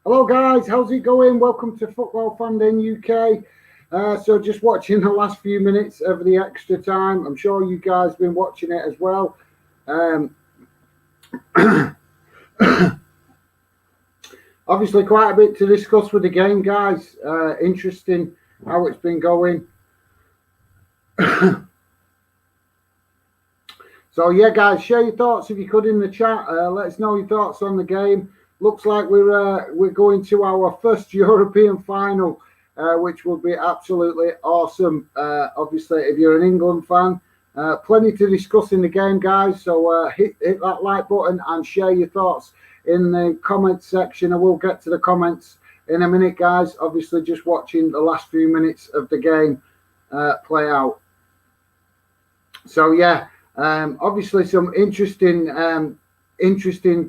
Hello guys, how's it going? Welcome to Football Fandom UK. So just watching the last few minutes of the extra time. I'm sure you guys have been watching it as well. Um, Obviously quite a bit to discuss with the game, guys. Interesting how it's been going. So yeah, guys, share your thoughts if you could in the chat. Let us know your thoughts on the game. Looks like we're going to our first European final, which will be absolutely awesome. Obviously, if you're an England fan, plenty to discuss in the game, guys. So hit that like button and share your thoughts in the comments section. I will get to the comments in a minute, guys. Obviously, just watching the last few minutes of the game play out. So yeah. Obviously, some interesting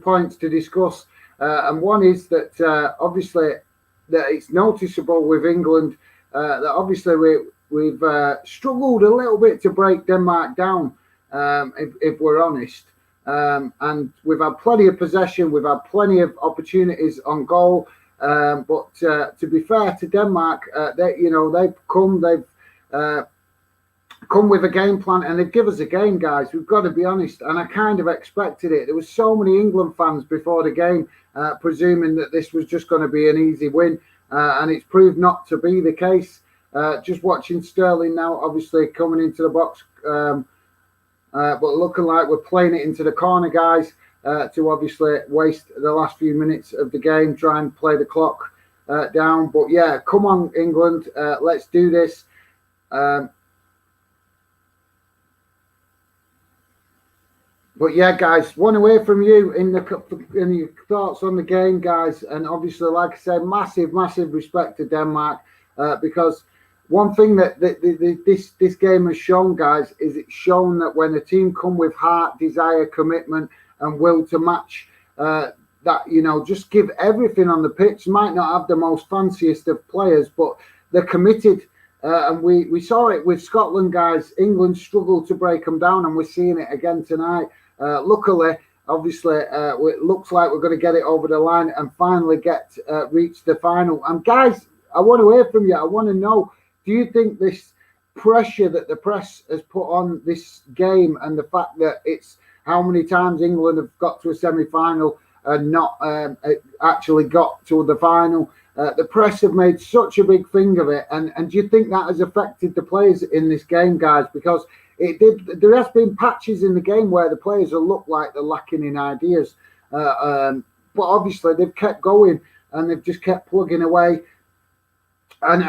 points to discuss, and one is that obviously that it's noticeable with England that obviously we've struggled a little bit to break Denmark down, if we're honest. And we've had plenty of possession, we've had plenty of opportunities on goal, but to be fair to Denmark, they've come with a game plan and they've given us a game, guys. We've got to be honest, and I kind of expected it. There was so many England fans before the game presuming that this was just going to be an easy win, and it's proved not to be the case. Just watching Sterling now, obviously coming into the box, but looking like we're playing it into the corner, guys, to obviously waste the last few minutes of the game, try and play the clock down. But yeah, come on, England, let's do this. But yeah, guys, want to hear from you in your thoughts on the game, guys. And obviously, like I said, massive respect to Denmark, because one thing that this game has shown, guys, is it's shown that when a team come with heart, desire, commitment, and will to match, that just give everything on the pitch. Might not have the most fanciest of players, but they're committed. And we saw it with Scotland, guys. England struggled to break them down, and we're seeing it again tonight. Luckily, obviously, it looks like we're going to get it over the line and finally reach the final. And guys, I want to hear from you. I want to know, do you think this pressure that the press has put on this game and the fact that it's how many times England have got to a semi-final and not actually got to the final, the press have made such a big thing of it, and do you think that has affected the players in this game, guys? Because it did. There has been patches in the game where the players have looked like they're lacking in ideas, but obviously they've kept going and they've just kept plugging away and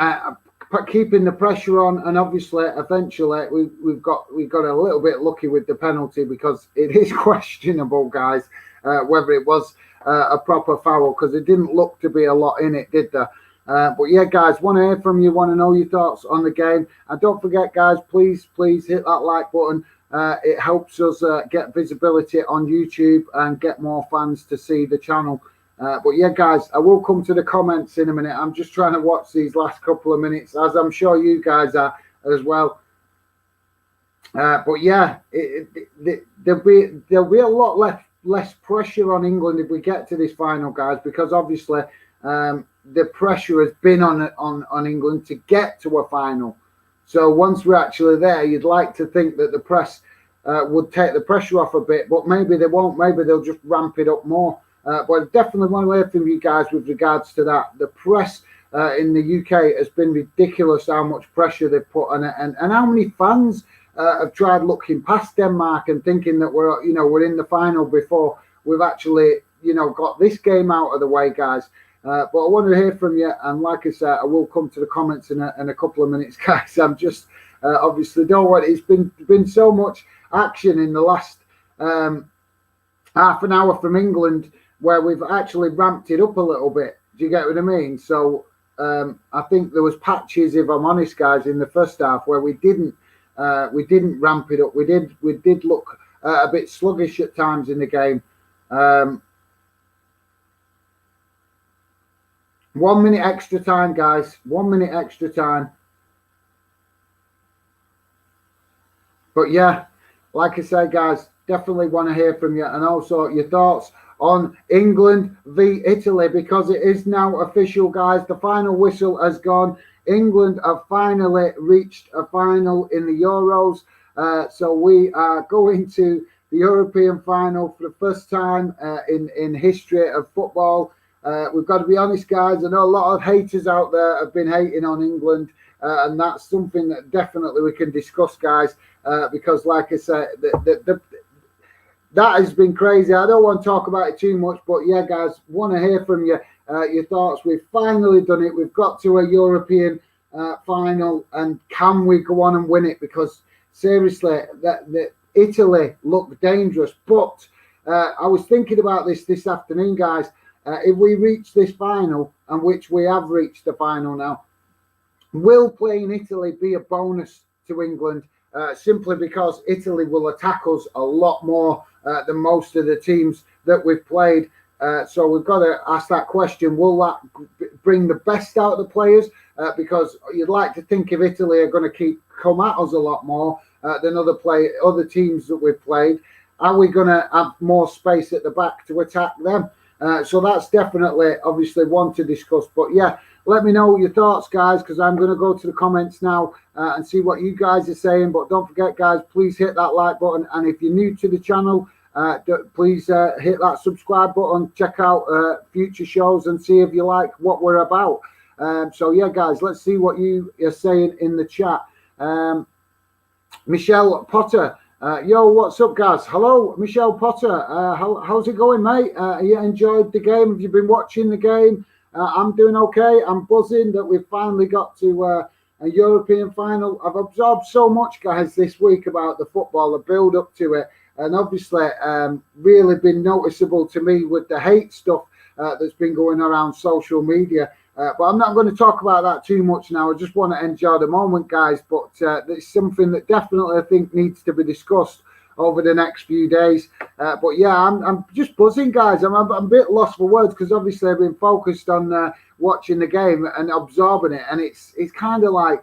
keeping the pressure on. And obviously, eventually, we've got a little bit lucky with the penalty, because it is questionable, guys, whether it was a proper foul, because it didn't look to be a lot in it, did there? But yeah, guys, want to hear from you, want to know your thoughts on the game. And don't forget, guys, please hit that like button. It helps us get visibility on YouTube and get more fans to see the channel. But yeah, guys, I will come to the comments in a minute. I'm just trying to watch these last couple of minutes, as I'm sure you guys are as well. But yeah, there'll be a lot less pressure on England if we get to this final, guys, because obviously the pressure has been on England to get to a final. So once we're actually there, you'd like to think that the press would take the pressure off a bit, but maybe they won't. Maybe they'll just ramp it up more. But I definitely want to hear from you guys with regards to that. The press in the UK has been ridiculous, how much pressure they've put on it, and how many fans have tried looking past Denmark and thinking that we're in the final before we've actually got this game out of the way, guys. But I want to hear from you, and like I said, I will come to the comments in a couple of minutes, guys. I'm just obviously don't want. It's been so much action in the last half an hour from England, where we've actually ramped it up a little bit. Do you get what I mean? So I think there was patches, if I'm honest, guys, in the first half where we didn't ramp it up. We did look a bit sluggish at times in the game. 1 minute extra time, guys. 1 minute extra time. But yeah, like I say, guys, definitely want to hear from you, and also your thoughts on England v Italy, because it is now official, guys. The final whistle has gone. England have finally reached a final in the Euros. So we are going to the European final for the first time in history of football. We've got to be honest, guys. I know a lot of haters out there have been hating on England, and that's something that definitely we can discuss, guys, because like I said, that has been crazy. I don't want to talk about it too much, but yeah, guys, want to hear from you, your thoughts. We've finally done it. We've got to a European final, and can we go on and win it? Because seriously, that Italy looked dangerous. But I was thinking about this afternoon, guys. If we reach this final, and which we have reached the final now, will playing Italy be a bonus to England? Simply because Italy will attack us a lot more than most of the teams that we've played. So we've got to ask that question. Will that bring the best out of the players? Because you'd like to think if Italy are going to come at us a lot more than other teams that we've played, are we going to have more space at the back to attack them? So that's definitely, obviously, one to discuss. But yeah, let me know your thoughts, guys, because I'm going to go to the comments now and see what you guys are saying. But don't forget, guys, please hit that like button. And if you're new to the channel, please hit that subscribe button. Check out future shows and see if you like what we're about. So yeah, guys, let's see what you are saying in the chat. Michelle Potter. Yo, what's up, guys? Hello, Michelle Potter. How's it going, mate? You enjoyed the game? Have you been watching the game? I'm doing okay. I'm buzzing that we've finally got to a European final. I've absorbed so much, guys, this week about the football, the build up to it, and obviously really been noticeable to me with the hate stuff that's been going around social media. But I'm not going to talk about that too much now. I just want to enjoy the moment, guys. But it's something that definitely I think needs to be discussed over the next few days. But yeah, I'm just buzzing, guys. I'm a bit lost for words because obviously I've been focused on watching the game and absorbing it, and it's kind of like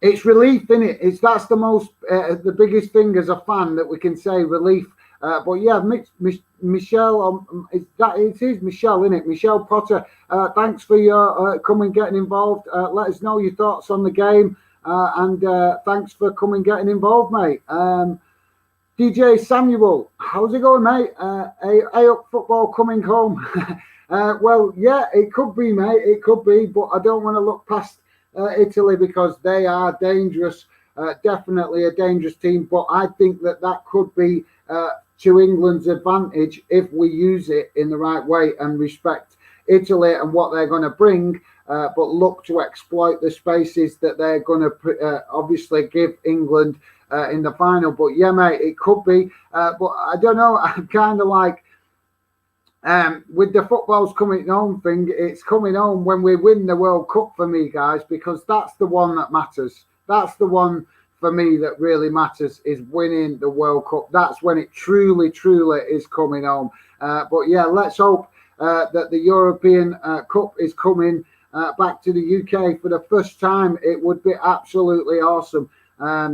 it's relief, isn't it? That's the most the biggest thing as a fan that we can say, relief. But yeah, Michelle, it is Michelle, isn't it? Michelle Potter, thanks for your coming, getting involved. Let us know your thoughts on the game, and thanks for coming, getting involved, mate. DJ Samuel, how's it going, mate? A up football coming home. Well, yeah, it could be, mate. It could be, but I don't want to look past Italy because they are dangerous. Definitely a dangerous team, but I think that could be to England's advantage if we use it in the right way and respect Italy and what they're going to bring, but look to exploit the spaces that they're going to obviously give England in the final. But yeah, mate, it could be, but I don't know. I'm kind of like with the football's coming home thing, it's coming home when we win the World Cup for me, guys, because that's the one that matters. That's the one for me that really matters, is winning the World Cup. That's when it truly, truly is coming home. But yeah, let's hope that the European Cup is coming back to the UK for the first time. It would be absolutely awesome.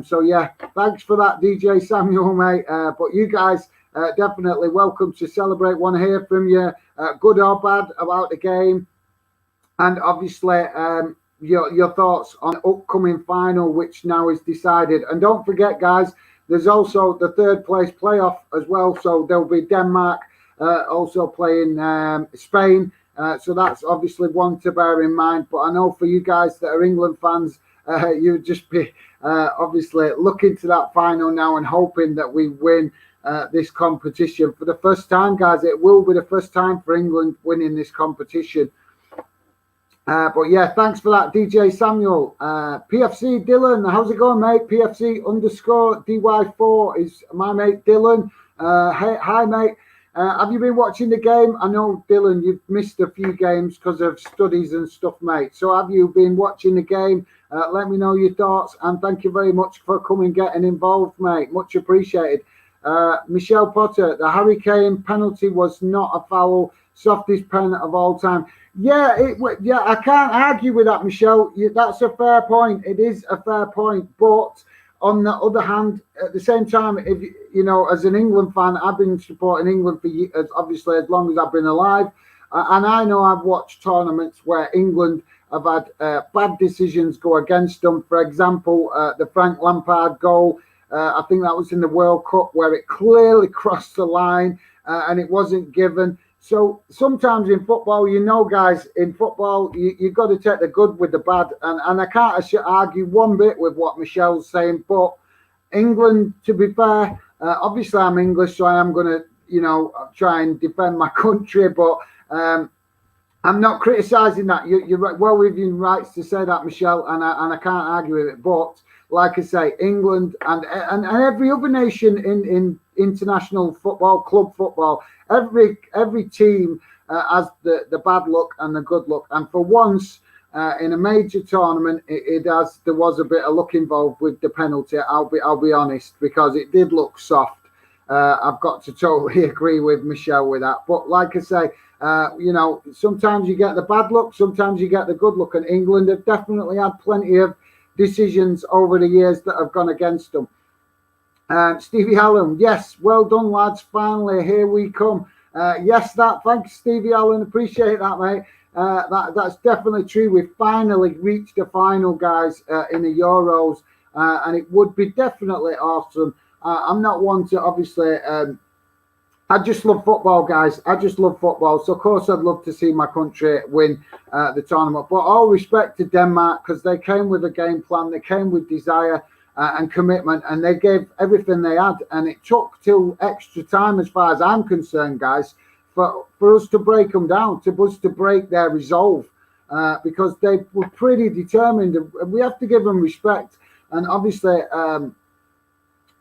So yeah, thanks for that, DJ Samuel, mate. But you guys definitely welcome to celebrate. Want to hear from you, good or bad, about the game, and obviously your thoughts on upcoming final, which now is decided. And don't forget, guys, there's also the third place playoff as well. So there'll be Denmark also playing Spain. So that's obviously one to bear in mind. But I know for you guys that are England fans, you'd just be obviously looking to that final now and hoping that we win this competition for the first time, guys. It will be the first time for England winning this competition. But yeah, thanks for that, DJ Samuel. PFC Dylan, how's it going, mate? PFC _ DY4 is my mate Dylan. Hey, hi, mate. Have you been watching the game? I know, Dylan, you've missed a few games because of studies and stuff, mate. So have you been watching the game? Let me know your thoughts, and thank you very much for coming, getting involved, mate. Much appreciated. Michelle Potter, the Harry Kane penalty was not a foul. Softest pen of all time. Yeah, I can't argue with that, Michelle. That's a fair point. It is a fair point, but on the other hand, at the same time, if you know, as an England fan, I've been supporting England for years, obviously as long as I've been alive, and I know I've watched tournaments where England have had bad decisions go against them. For example, the Frank Lampard goal, I think that was in the World Cup, where it clearly crossed the line and it wasn't given. So sometimes in football, you know, guys, in football, you've got to take the good with the bad. And I can't argue one bit with what Michelle's saying. But England, to be fair, obviously I'm English, so I am going to, you know, try and defend my country. But I'm not criticising that. You're well within rights to say that, Michelle, and I can't argue with it. But like I say, England and every other nation in international football, club football, every team has the bad luck and the good luck. And for once, in a major tournament, there was a bit of luck involved with the penalty. I'll be honest, because it did look soft. I've got to totally agree with Michelle with that. But like I say, you know, sometimes you get the bad luck, sometimes you get the good luck. And England have definitely had plenty of decisions over the years that have gone against them. Stevie Allen, yes, well done, lads. Finally, here we come. Yes, thanks, Stevie Allen. Appreciate that, mate. That's definitely true. We've finally reached the final, guys, in the Euros, and it would be definitely awesome. I'm not one to, obviously, I just love football, guys. I just love football. So, of course, I'd love to see my country win the tournament. But all respect to Denmark, because they came with a game plan. They came with desire and commitment, and they gave everything they had. And it took till extra time, as far as I'm concerned, guys, for us to break them down, for us to break their resolve, because they were pretty determined. We have to give them respect. And obviously,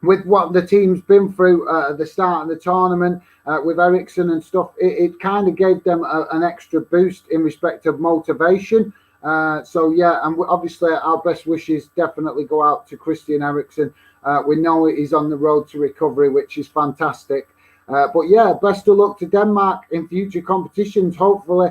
with what the team's been through at the start of the tournament, with Ericsson and stuff, it kind of gave them an extra boost in respect of motivation. So, yeah, and obviously our best wishes definitely go out to Christian Eriksen. We know he's on the road to recovery, which is fantastic. But, yeah, best of luck to Denmark in future competitions. Hopefully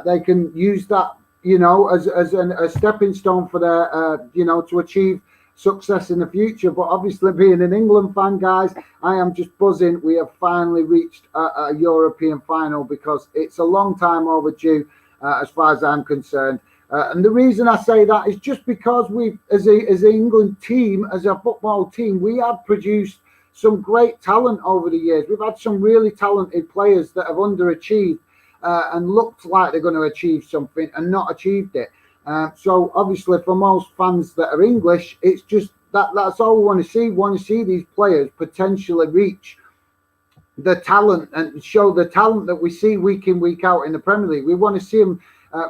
they can use that, you know, as a stepping stone for their, you know, to achieve success in the future. But obviously, being an England fan, guys, I am just buzzing. We have finally reached a European final, because it's a long time overdue, as far as I'm concerned. And the reason I say that is just because we, as an England team, as a football team, we have produced some great talent over the years. We've had some really talented players that have underachieved and looked like they're going to achieve something and not achieved it. So obviously, for most fans that are English, it's just that's all we want to see. We want to see these players potentially reach the talent and show the talent that we see week in, week out in the Premier League. We want to see them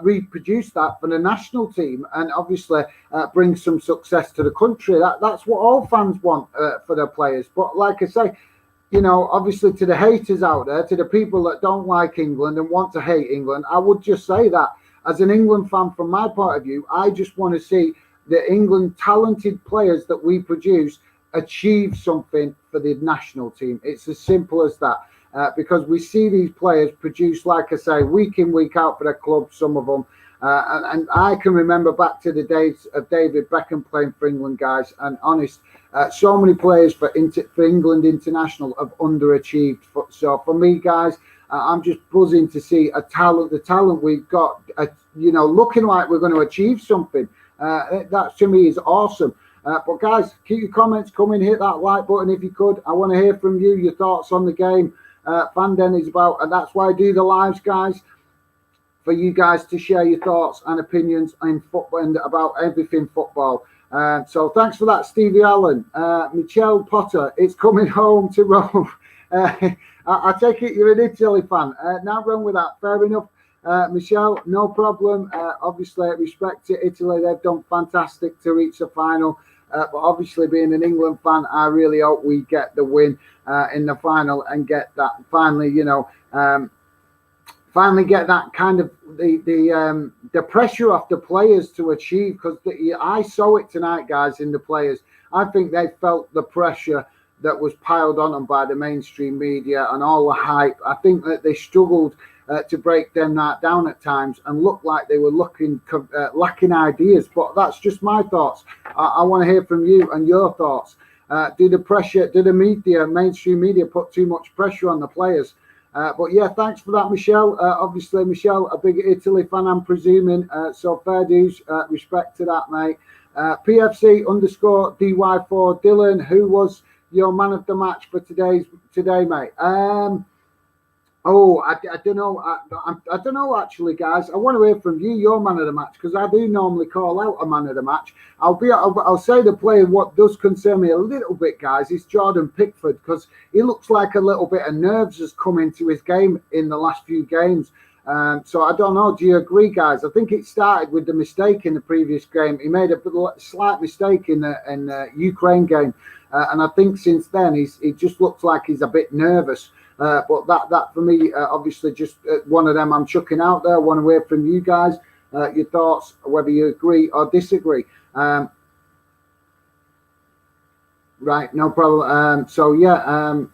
reproduce that for the national team, and obviously bring some success to the country. That's what all fans want for their players. But like I say, you know, obviously to the haters out there, to the people that don't like England and want to hate England, I would just say that as an England fan, from my point of view, I just want to see the England talented players that we produce achieve something for the national team. It's as simple as that. Because we see these players produce, like I say, week in, week out for their club, some of them. And I can remember back to the days of David Beckham playing for England, guys. And honest, so many players for England international have underachieved. So for me, guys, I'm just buzzing to see the talent we've got, you know, looking like we're going to achieve something. That to me is awesome. But guys, keep your comments coming. Hit that like button if you could. I want to hear from you, your thoughts on the game. Fanden is about, and that's why I do the lives, guys, for you guys to share your thoughts and opinions in football and about everything football. So thanks for that, Stevie Allen. Michelle Potter, it's coming home to Rome. I take it you're an Italy fan. Not wrong with that. Fair enough. Michelle, no problem. Obviously, respect to Italy. They've done fantastic to reach the final. But obviously, being an England fan, I really hope we get the win in the final and get that finally, you know, finally get that kind of the pressure off the players to achieve. Because I saw it tonight, guys, in the players. I think they felt the pressure that was piled on them by the mainstream media and all the hype. I think that they struggled to break Denmark down at times and looked like they were lacking ideas. But that's just my thoughts. I want to hear from you and your thoughts. Did the mainstream media put too much pressure on the players? But yeah, thanks for that, Michelle. Obviously, Michelle, a big Italy fan, I'm presuming. So fair dues, respect to that, mate. PFC_DY4 Dylan, who was your man of the match for today, mate? I don't know. I don't know, actually, guys. I want to hear from you, your man of the match, because I do normally call out a man of the match. I'll say the player. What does concern me a little bit, guys, is Jordan Pickford, because he looks like a little bit of nerves has come into his game in the last few games. So I don't know. Do you agree, guys? I think it started with the mistake in the previous game. He made a slight mistake in the Ukraine game, and I think since then he just looks like he's a bit nervous. But that for me, obviously, just one of them I'm chucking out there. I want to hear from you guys, your thoughts, whether you agree or disagree. Right, no problem. So yeah.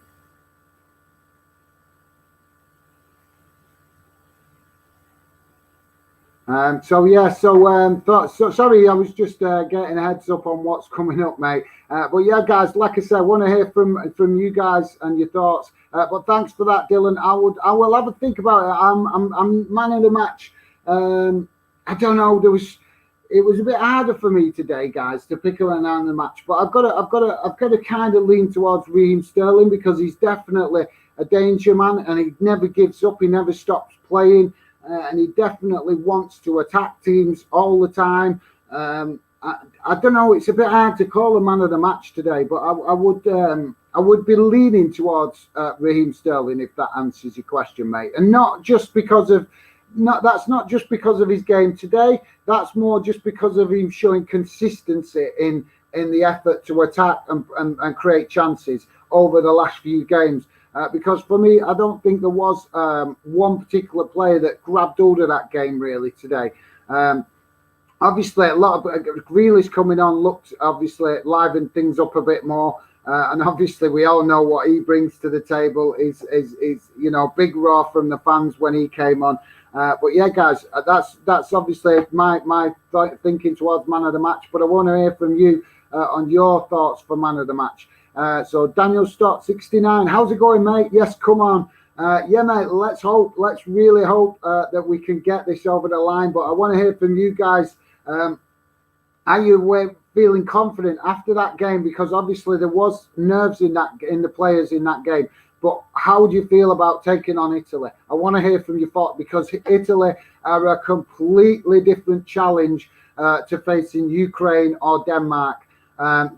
Sorry, I was just getting a heads up on what's coming up, mate. But yeah, guys, like I said, I want to hear from you guys and your thoughts. But thanks for that, Dylan. I will have a think about it. I'm man of the match. I don't know. It was a bit harder for me today, guys, to pick a man of the match. But I've got to kind of lean towards Raheem Sterling, because he's definitely a danger man, and he never gives up. He never stops playing. And he definitely wants to attack teams all the time. I don't know. It's a bit hard to call a man of the match today, but I would be leaning towards Raheem Sterling, if that answers your question, mate. And not just because of that's not just because of his game today. That's more just because of him showing consistency in the effort to attack and create chances over the last few games. Because for me, I don't think there was one particular player that grabbed hold of that game really today. Obviously, a lot of Grealish coming on looked obviously livened things up a bit more, and obviously we all know what he brings to the table. Is big roar from the fans when he came on. But yeah, guys, that's obviously my thinking towards man of the match. But I want to hear from you on your thoughts for man of the match. So Daniel Stott 69, how's it going, mate? Yes, come on. Yeah, mate, let's really hope that we can get this over the line. But I want to hear from you guys. Are you feeling confident after that game? Because obviously there was nerves in the players in that game. But how do you feel about taking on Italy? I want to hear from your thoughts, because Italy are a completely different challenge to facing Ukraine or Denmark.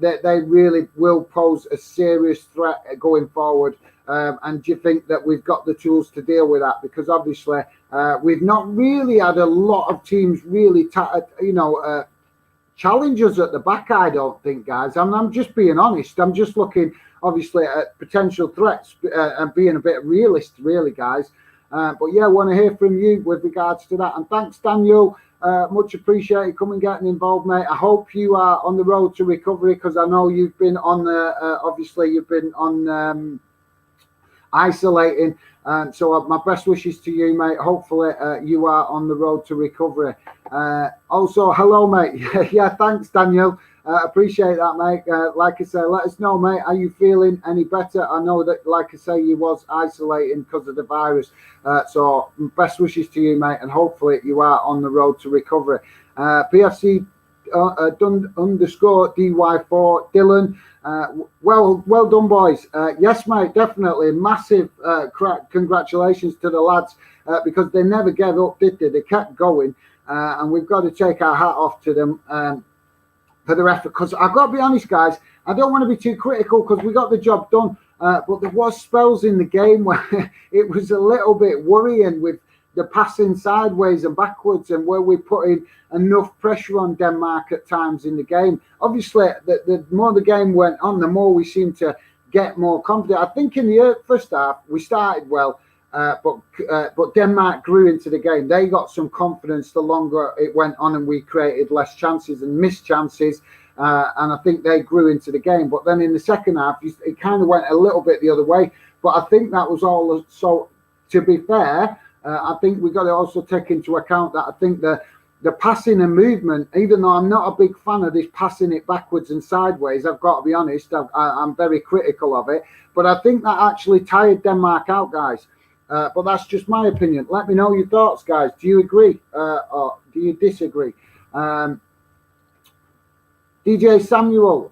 They really will pose a serious threat going forward. And do you think that we've got the tools to deal with that? Because obviously we've not really had a lot of teams really challenge us at the back, I don't think, guys. I'm just being honest. I'm just looking, obviously, at potential threats and being a bit realist, really, guys. But yeah, I want to hear from you with regards to that. And thanks, Daniel. Much appreciated coming getting involved, mate. I hope you are on the road to recovery, because I know you've been on isolating. So my best wishes to you, mate. Hopefully you are on the road to recovery. Also, hello, mate. Yeah, thanks, Daniel. Appreciate that, mate. Like I say, let us know, mate. Are you feeling any better? I know that, like I say, you was isolating because of the virus. So best wishes to you, mate. And hopefully you are on the road to recovery. PFC _DY4 Dylan. Well done, boys. Yes, mate, definitely. Massive congratulations to the lads, because they never gave up, did they? They kept going. And we've got to take our hat off to them for their effort. Because I've got to be honest, guys, I don't want to be too critical, because we got the job done. But there was spells in the game where it was a little bit worrying with the passing sideways and backwards, and where we're putting enough pressure on Denmark at times in the game. Obviously, the more the game went on, the more we seemed to get more confident. I think in the first half, we started well, but Denmark grew into the game. They got some confidence the longer it went on, and we created less chances and missed chances. And I think they grew into the game. But then in the second half, it kind of went a little bit the other way. But I think that was all. So to be fair, I think we've got to also take into account that I think the passing and movement, even though I'm not a big fan of this passing it backwards and sideways, I've got to be honest, I'm very critical of it. But I think that actually tired Denmark out, guys. But that's just my opinion. Let me know your thoughts, guys. Do you agree or do you disagree? DJ Samuel,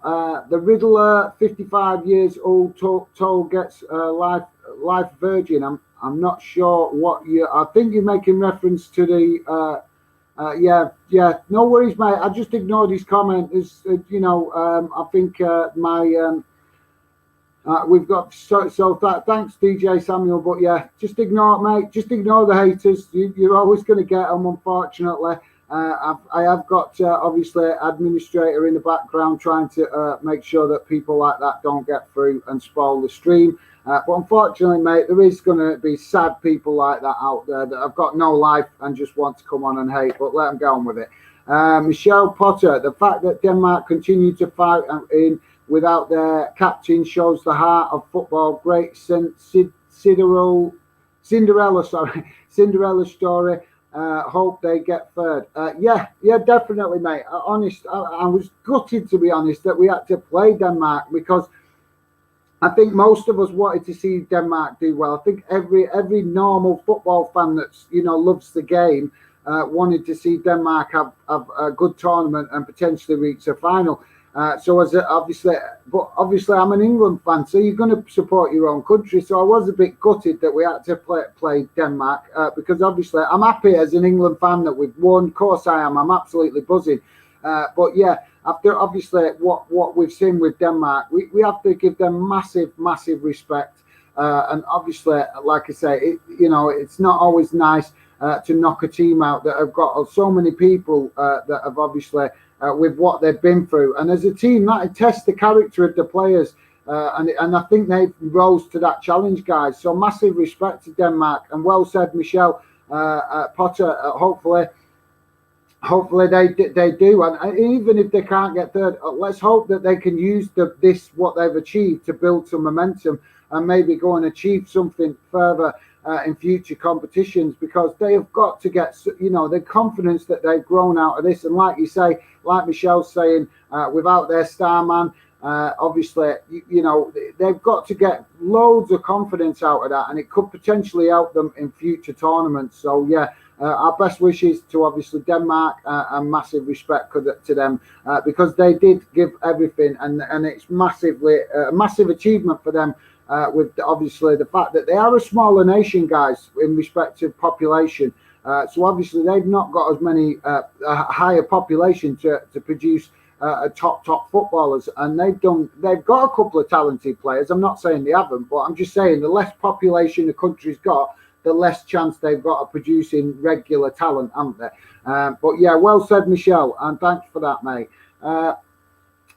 the Riddler, 55 years old, told gets life virgin. I'm not sure what you. I think you're making reference to the. Yeah. No worries, mate. I just ignored his comment. Is I think we've got thanks, DJ Samuel. But yeah, just ignore it, mate. Just ignore the haters. You're always going to get them, unfortunately. I have got obviously administrator in the background trying to make sure that people like that don't get through and spoil the stream. But unfortunately, mate, there is going to be sad people like that out there that have got no life and just want to come on and hate. But let them go on with it. Michelle Potter, the fact that Denmark continue to fight in without their captain shows the heart of football. Great Cinderella story. Hope they get third. Yeah, definitely, mate. I was gutted, to be honest, that we had to play Denmark, because I think most of us wanted to see Denmark do well. I think every normal football fan that's loves the game wanted to see Denmark have a good tournament and potentially reach a final. Obviously I'm an England fan, so you're going to support your own country. So I was a bit gutted that we had to play Denmark because obviously I'm happy as an England fan that we've won. Of course I am. I'm absolutely buzzing. But yeah, after obviously what we've seen with Denmark, we have to give them massive respect. And obviously, like I say, it's not always nice to knock a team out that have got so many people that have obviously. With what they've been through, and as a team, that tests the character of the players, and I think they rose to that challenge, guys. So massive respect to Denmark, and well said, Michelle Potter. Hopefully they do, and even if they can't get third, let's hope that they can use what they've achieved to build some momentum and maybe go and achieve something further in future competitions, because they have got to get the confidence that they've grown out of this. And like you say, like Michelle's saying, without their star man, obviously they've got to get loads of confidence out of that, and it could potentially help them in future tournaments. So yeah, our best wishes to obviously Denmark, and massive respect to them, because they did give everything, and it's massively a massive achievement for them. With obviously the fact that they are a smaller nation, guys, in respect to population. So obviously they've not got as many a higher population to produce top footballers, and they've got a couple of talented players. I'm not saying they haven't, but I'm just saying the less population the country's got, the less chance they've got of producing regular talent, haven't they? But yeah, well said, Michelle, and thanks for that, mate.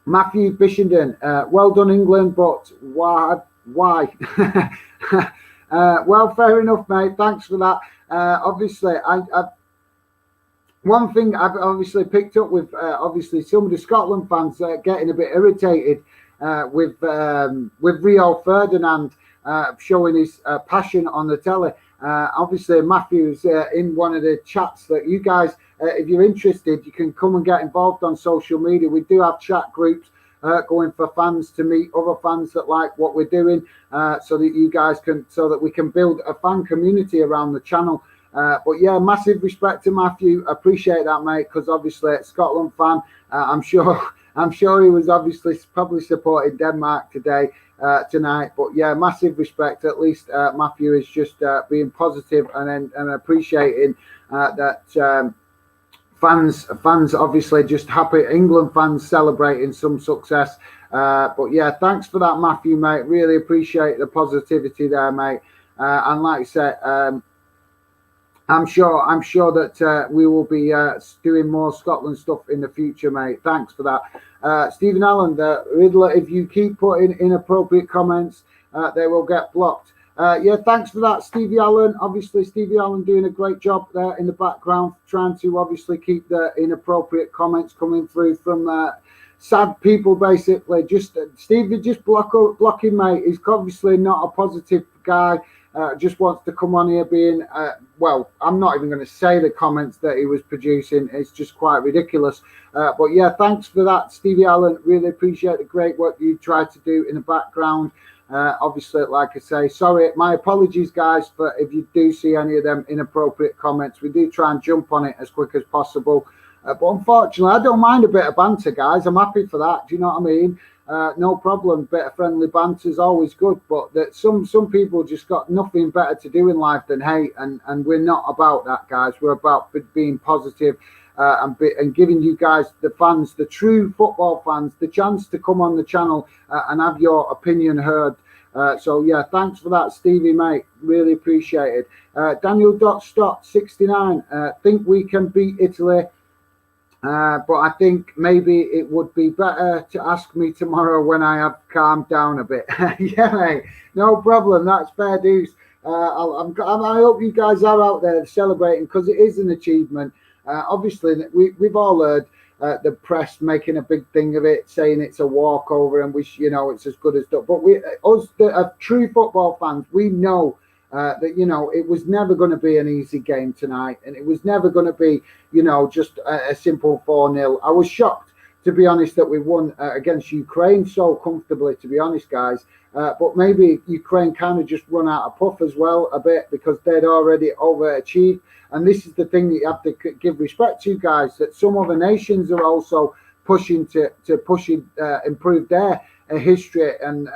Matthew Bishenden, well done, England, but why? Well, fair enough, mate. Thanks for that. Obviously, one thing I've obviously picked up with obviously some of the Scotland fans getting a bit irritated with Rio Ferdinand showing his passion on the telly. Obviously, Matthew's in one of the chats that you guys, if you're interested, you can come and get involved on social media. We do have chat groups going for fans to meet other fans that like what we're doing, so that we can build a fan community around the channel. But yeah, massive respect to Matthew. Appreciate that, mate, because obviously Scotland fan. I'm sure he was obviously probably supporting Denmark tonight. But yeah, massive respect. At least Matthew is just being positive and appreciating that. Fans obviously just happy. England fans celebrating some success. But yeah, thanks for that, Matthew, mate. Really appreciate the positivity there, mate. And like I said, I'm sure that we will be doing more Scotland stuff in the future, mate. Thanks for that. Stephen Allen, the Riddler, if you keep putting inappropriate comments, they will get blocked. Yeah, thanks for that, Stevie Allen. Obviously, Stevie Allen doing a great job there in the background, trying to obviously keep the inappropriate comments coming through from sad people, basically. Stevie, just block him, mate. He's obviously not a positive guy. just wants to come on here being, well, I'm not even going to say the comments that he was producing. It's just quite ridiculous. But yeah, thanks for that, Stevie Allen. Really appreciate the great work you tried to do in the background. Obviously, like I say, sorry, my apologies, guys, for if you do see any of them inappropriate comments. We do try and jump on it as quick as possible. But unfortunately, I don't mind a bit of banter, guys. I'm happy for that. Do you know what I mean? No problem. Bit of friendly banter is always good. But that some people just got nothing better to do in life than hate, and we're not about that, guys. We're about being positive and giving you guys, the fans, the true football fans, the chance to come on the channel and have your opinion heard. So yeah, thanks for that, Stevie, mate. Really appreciate it. Daniel.Stott69, think we can beat Italy. But I think maybe it would be better to ask me tomorrow when I have calmed down a bit. Yeah, mate, no problem. That's fair dues. I hope you guys are out there celebrating, because it is an achievement. Obviously, we've all heard the press making a big thing of it, saying it's a walkover and it's as good as done. But us, true football fans, we know that it was never going to be an easy game tonight, and it was never going to be just a simple 4-0. I was shocked, to be honest, that we won against Ukraine so comfortably, to be honest, guys. But maybe Ukraine kind of just run out of puff as well a bit, because they'd already overachieved. And this is the thing that you have to give respect to, guys, that some other nations are also pushing to improve their history and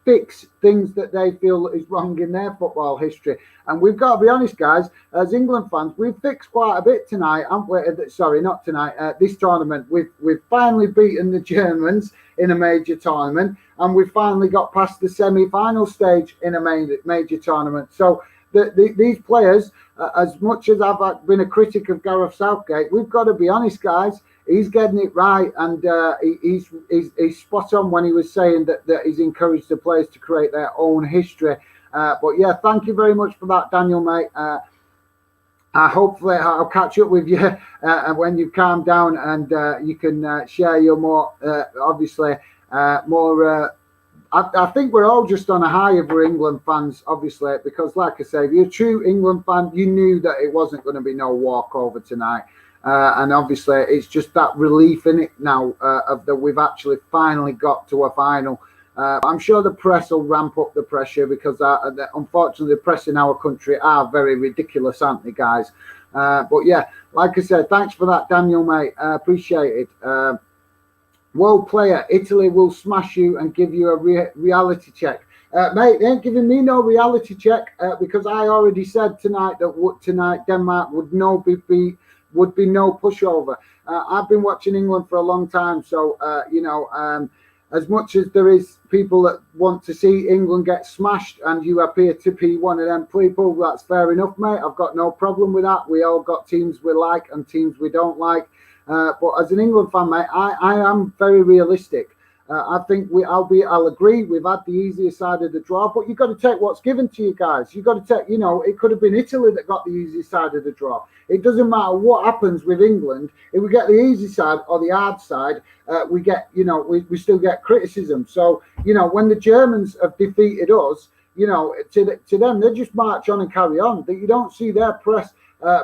fix things that they feel is wrong in their football history. And we've got to be honest, guys, as England fans, we've fixed quite a bit tonight, haven't we? Sorry, not tonight, this tournament. We've finally beaten the Germans in a major tournament, and we've finally got past the semi-final stage in a major tournament. So these players, as much as I've been a critic of Gareth Southgate, we've got to be honest, guys. He's getting it right, and he's spot on when he was saying that he's encouraged the players to create their own history. But yeah, thank you very much for that, Daniel, mate. Hopefully I'll catch up with you when you've calmed down, and you can share your more, obviously, more. I think we're all just on a high if we're England fans, obviously, because like I say, if you're a true England fan, you knew that it wasn't going to be no walkover tonight. And obviously, it's just that relief in it now of that we've actually finally got to a final. I'm sure the press will ramp up the pressure, because unfortunately, the press in our country are very ridiculous, aren't they, guys? But yeah, like I said, thanks for that, Daniel, mate. Appreciate it. World player, Italy will smash you and give you a reality check. Mate, they ain't giving me no reality check because I already said tonight that tonight Denmark would no pushover. I've been watching England for a long time, so as much as there is people that want to see England get smashed, and you appear to be one of them people, that's fair enough, mate. I've got no problem with that. We all got teams we like and teams we don't like. But as an England fan, mate, I am very realistic. I think I'll agree, we've had the easier side of the draw, but you've got to take what's given to you, guys. You've got to take, it could have been Italy that got the easy side of the draw. It doesn't matter what happens with England. If we get the easy side or the hard side, we get, we still get criticism. So, when the Germans have defeated us, to them, they just march on and carry on. That you don't see their press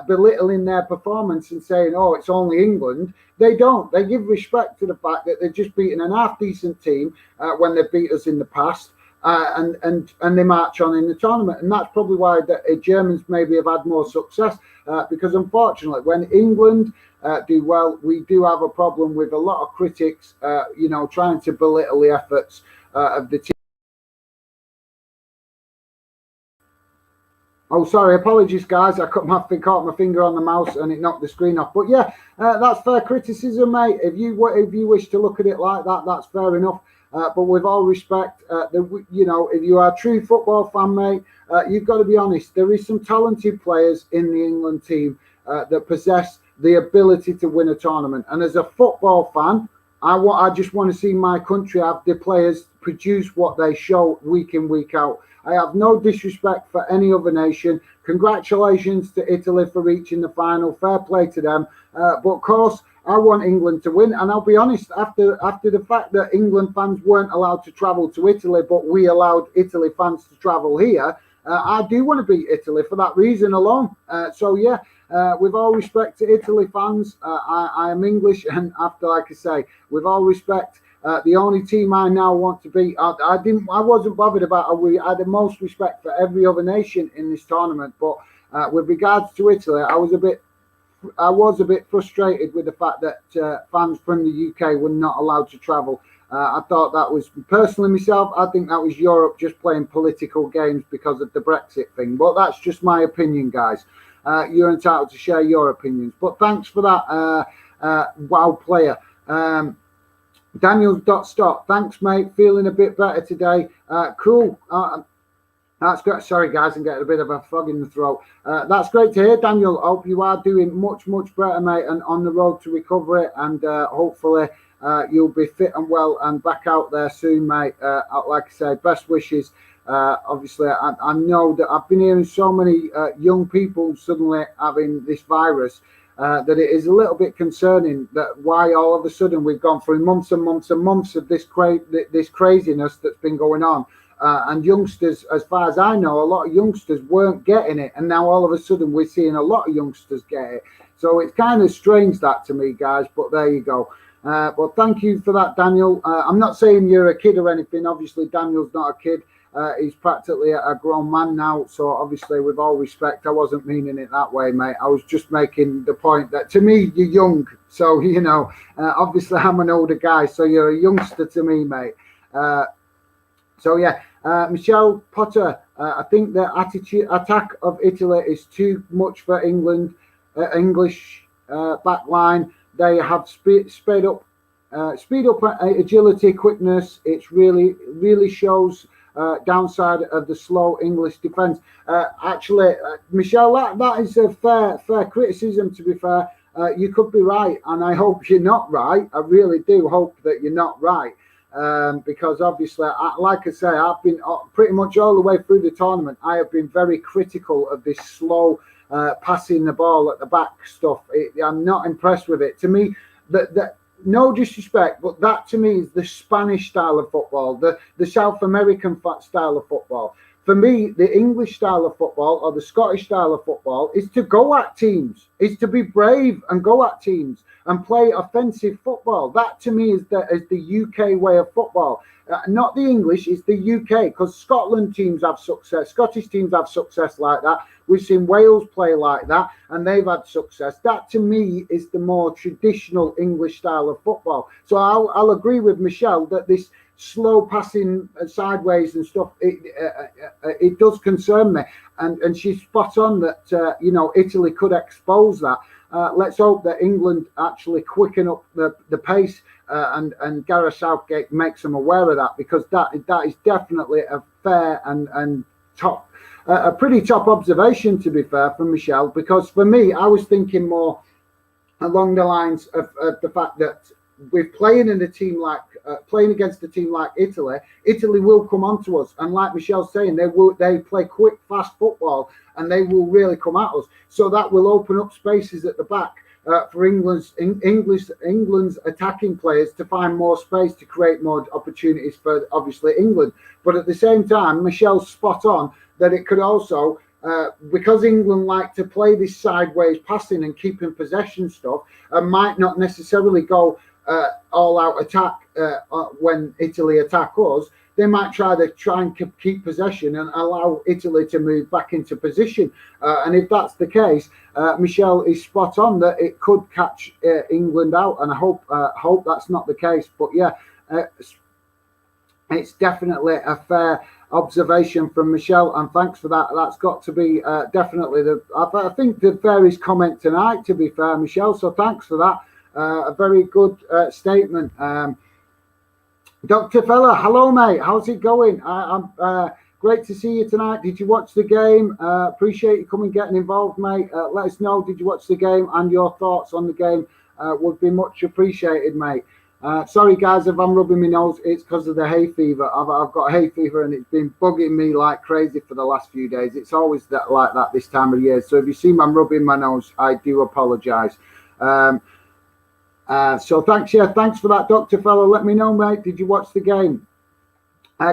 belittling their performance and saying, oh, it's only England. They don't. They give respect to the fact that they're just beating an half-decent team when they beat us in the past, and they march on in the tournament. And that's probably why the Germans maybe have had more success, because unfortunately, when England do well, we do have a problem with a lot of critics, trying to belittle the efforts of the team. Oh, sorry, apologies, guys. I caught my finger on the mouse and it knocked the screen off. But yeah, that's fair criticism, mate. If you wish to look at it like that, that's fair enough. But with all respect, if you are a true football fan, mate, you've got to be honest. There is some talented players in the England team that possess the ability to win a tournament. And as a football fan, I just want to see my country have the players produce what they show week in, week out. I have no disrespect for any other nation. Congratulations to Italy for reaching the final. Fair play to them. But of course, I want England to win. And I'll be honest, after the fact that England fans weren't allowed to travel to Italy, but we allowed Italy fans to travel here, I do want to beat Italy for that reason alone. So yeah, with all respect to Italy fans, I am English, and after, like I say, with all respect, the only team I now want to beat, I wasn't bothered about. I had the most respect for every other nation in this tournament, but with regards to Italy, I was a bit frustrated with the fact that fans from the UK were not allowed to travel. I thought that was, personally myself, I think that was Europe just playing political games because of the Brexit thing. But that's just my opinion, guys. You're entitled to share your opinions. But thanks for that, wow player. Daniel.Stott, thanks, mate. Feeling a bit better today. Cool. That's great. Sorry, guys, I'm getting a bit of a frog in the throat. That's great to hear, Daniel. I hope you are doing much, much better, mate, and on the road to recovery. And hopefully you'll be fit and well and back out there soon, mate. Like I say, best wishes. Obviously, I know that I've been hearing so many young people suddenly having this virus that it is a little bit concerning that why all of a sudden we've gone through months and months and months of this craziness that's been going on. And youngsters, as far as I know, a lot of youngsters weren't getting it. And now all of a sudden we're seeing a lot of youngsters get it. So it's kind of strange that to me, guys, but there you go. But thank you for that, Daniel. I'm not saying you're a kid or anything. Obviously, Daniel's not a kid. He's practically a grown man now. So obviously, with all respect, I wasn't meaning it that way, mate. I was just making the point that to me, you're young. So, you know, obviously I'm an older guy. So you're a youngster to me, mate. So, yeah, Michelle Potter, I think the attack of Italy is too much for England. English back line. They have speed up agility, quickness. It really shows downside of the slow English defence. Actually, Michelle, that is a fair criticism. To be fair, you could be right, and I hope you're not right. I really do hope that you're not right, because obviously, like I say, I've been pretty much all the way through the tournament. I have been very critical of this slow passing the ball at the back stuff. I'm not impressed with it. To me, that no disrespect, but that to me is the Spanish style of football, the South American style of football. For me, the English style of football or the Scottish style of football is to go at teams, is to be brave and go at teams and play offensive football. That to me is the UK way of football. Not the English, it's the UK, because Scotland teams have success, Scottish teams have success like that. We've seen Wales play like that, and they've had success. That, to me, is the more traditional English style of football. So I'll agree with Michelle that this slow passing sideways and stuff, it does concern me. And she's spot on that, Italy could expose that. Let's hope that England actually quicken up the pace and Gareth Southgate makes them aware of that, because that is definitely a fair and top, a pretty top observation, to be fair, from Michelle. Because for me, I was thinking more along the lines of the fact that with playing against a team like Italy, Italy will come onto us, and like Michelle's saying, they play quick, fast football, and they will really come at us. So that will open up spaces at the back for England's attacking players to find more space to create more opportunities for obviously England. But at the same time, Michelle's spot on that it could also, because England like to play this sideways passing and keeping possession stuff, and might not necessarily go all-out attack when Italy attack us. They might try and keep possession and allow Italy to move back into position. And if that's the case, Michelle is spot on that it could catch England out. And I hope that's not the case. But yeah, it's definitely a fair observation from Michelle, and thanks for that. That's got to be definitely I think the fairest comment tonight, to be fair, Michelle. So thanks for that. A very good statement. Dr. Fella, hello, mate. How's it going? I'm great to see you tonight. Did you watch the game? Appreciate you coming, getting involved, mate. Let us know, did you watch the game, and your thoughts on the game would be much appreciated, mate. Sorry, guys, if I'm rubbing my nose, it's because of the hay fever. I've got hay fever and it's been bugging me like crazy for the last few days. It's always like that this time of year. So if you see me rubbing my nose, I do apologise. So thanks, thanks for that, Dr. Fellow. Let me know, mate. Did you watch the game?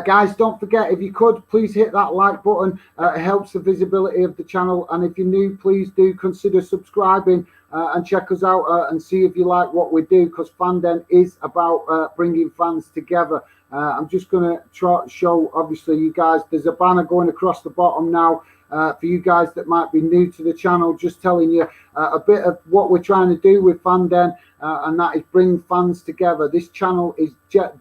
Guys, don't forget, if you could, please hit that like button. It helps the visibility of the channel. And if you're new, please do consider subscribing and check us out and see if you like what we do, because Fanden is about bringing fans together. I'm just going to show, obviously, you guys, there's a banner going across the bottom now for you guys that might be new to the channel, just telling you a bit of what we're trying to do with Fanden, and that is bring fans together. This channel is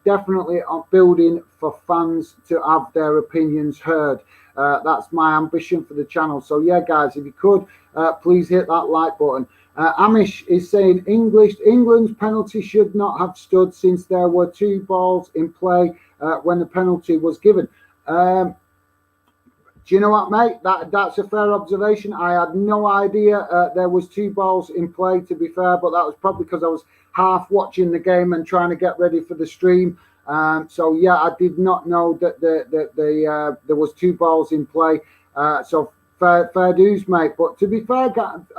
definitely building for fans to have their opinions heard. That's my ambition for the channel. So yeah, guys, if you could, please hit that like button. Amish is saying England's penalty should not have stood since there were 2 balls in play when the penalty was given. Do you know what, mate? That's a fair observation. I had no idea there was 2 balls in play, to be fair, but that was probably because I was half watching the game and trying to get ready for the stream. So yeah, I did not know that there was 2 balls in play. So fair dues, mate. But to be fair,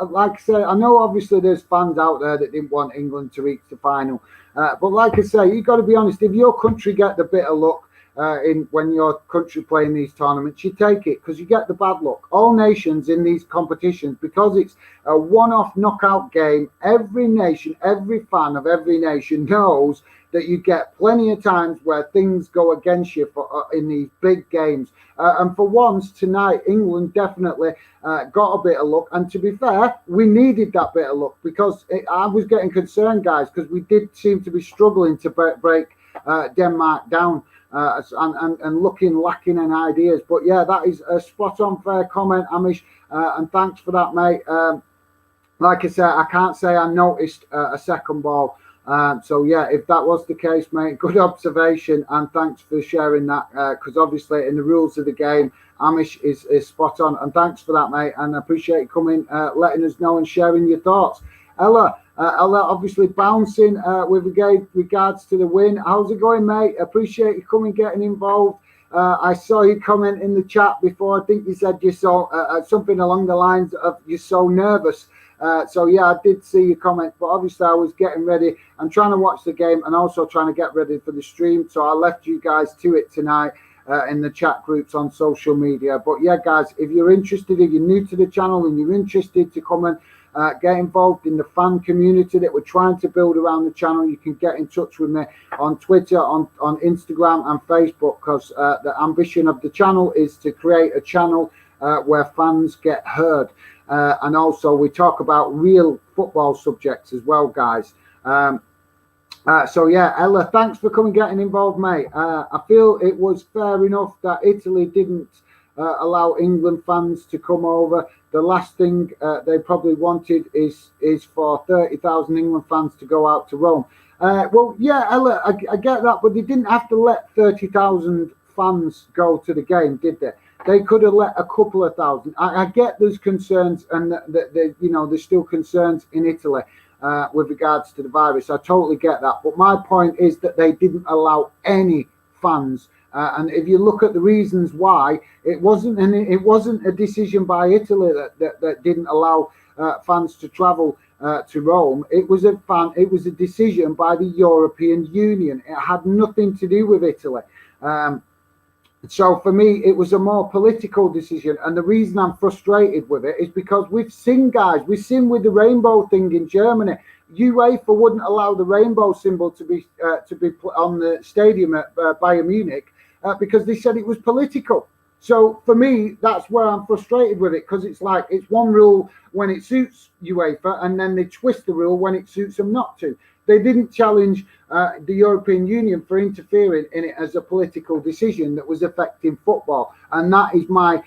like I say, I know obviously there's fans out there that didn't want England to reach the final. But like I say, you've got to be honest. If your country get the bit of luck, when your country play in these tournaments, you take it, because you get the bad luck. All nations in these competitions, because it's a one-off knockout game, every nation, every fan of every nation knows that you get plenty of times where things go against you in these big games. And for once tonight, England definitely got a bit of luck. And to be fair, we needed that bit of luck, because I was getting concerned, guys, because we did seem to be struggling to break Denmark down. And lacking in ideas. But yeah, that is a spot on fair comment, Amish, and thanks for that, mate. Like I said, I can't say I noticed a second ball. So yeah, if that was the case, mate, good observation, and thanks for sharing that, because obviously in the rules of the game, Amish is spot on, and thanks for that, mate, and I appreciate you coming, letting us know and sharing your thoughts. Ella, obviously bouncing with regards to the win. How's it going, mate? Appreciate you coming, getting involved. I saw you comment in the chat before. I think you said you saw something along the lines of you're so nervous. So yeah, I did see your comment, but obviously I was getting ready. I'm trying to watch the game and also trying to get ready for the stream. So I left you guys to it tonight in the chat groups on social media. But yeah, guys, if you're interested, if you're new to the channel and you're interested to come and get involved in the fan community that we're trying to build around the channel, you can get in touch with me on Twitter, on Instagram and Facebook, because the ambition of the channel is to create a channel where fans get heard, and also we talk about real football subjects as well, guys. So yeah, Ella, thanks for coming, getting involved, mate. I feel it was fair enough that Italy didn't allow England fans to come over. The last thing they probably wanted is for 30,000 England fans to go out to Rome. Well, yeah, Ella, I get that, but they didn't have to let 30,000 fans go to the game, did they? They could have let a couple of thousand. I get there's concerns, and there's still concerns in Italy with regards to the virus. I totally get that, but my point is that they didn't allow any fans. And if you look at the reasons why, it wasn't a decision by Italy that didn't allow fans to travel to Rome. It was a decision by the European Union. It had nothing to do with Italy. So for me, it was a more political decision. And the reason I'm frustrated with it is because we've seen with the rainbow thing in Germany. UEFA wouldn't allow the rainbow symbol to be on the stadium at Bayern Munich because they said it was political. So for me, that's where I'm frustrated with it, because it's like it's one rule when it suits UEFA, and then they twist the rule when it suits them not to. They didn't challenge the European Union for interfering in it as a political decision that was affecting football, and that is my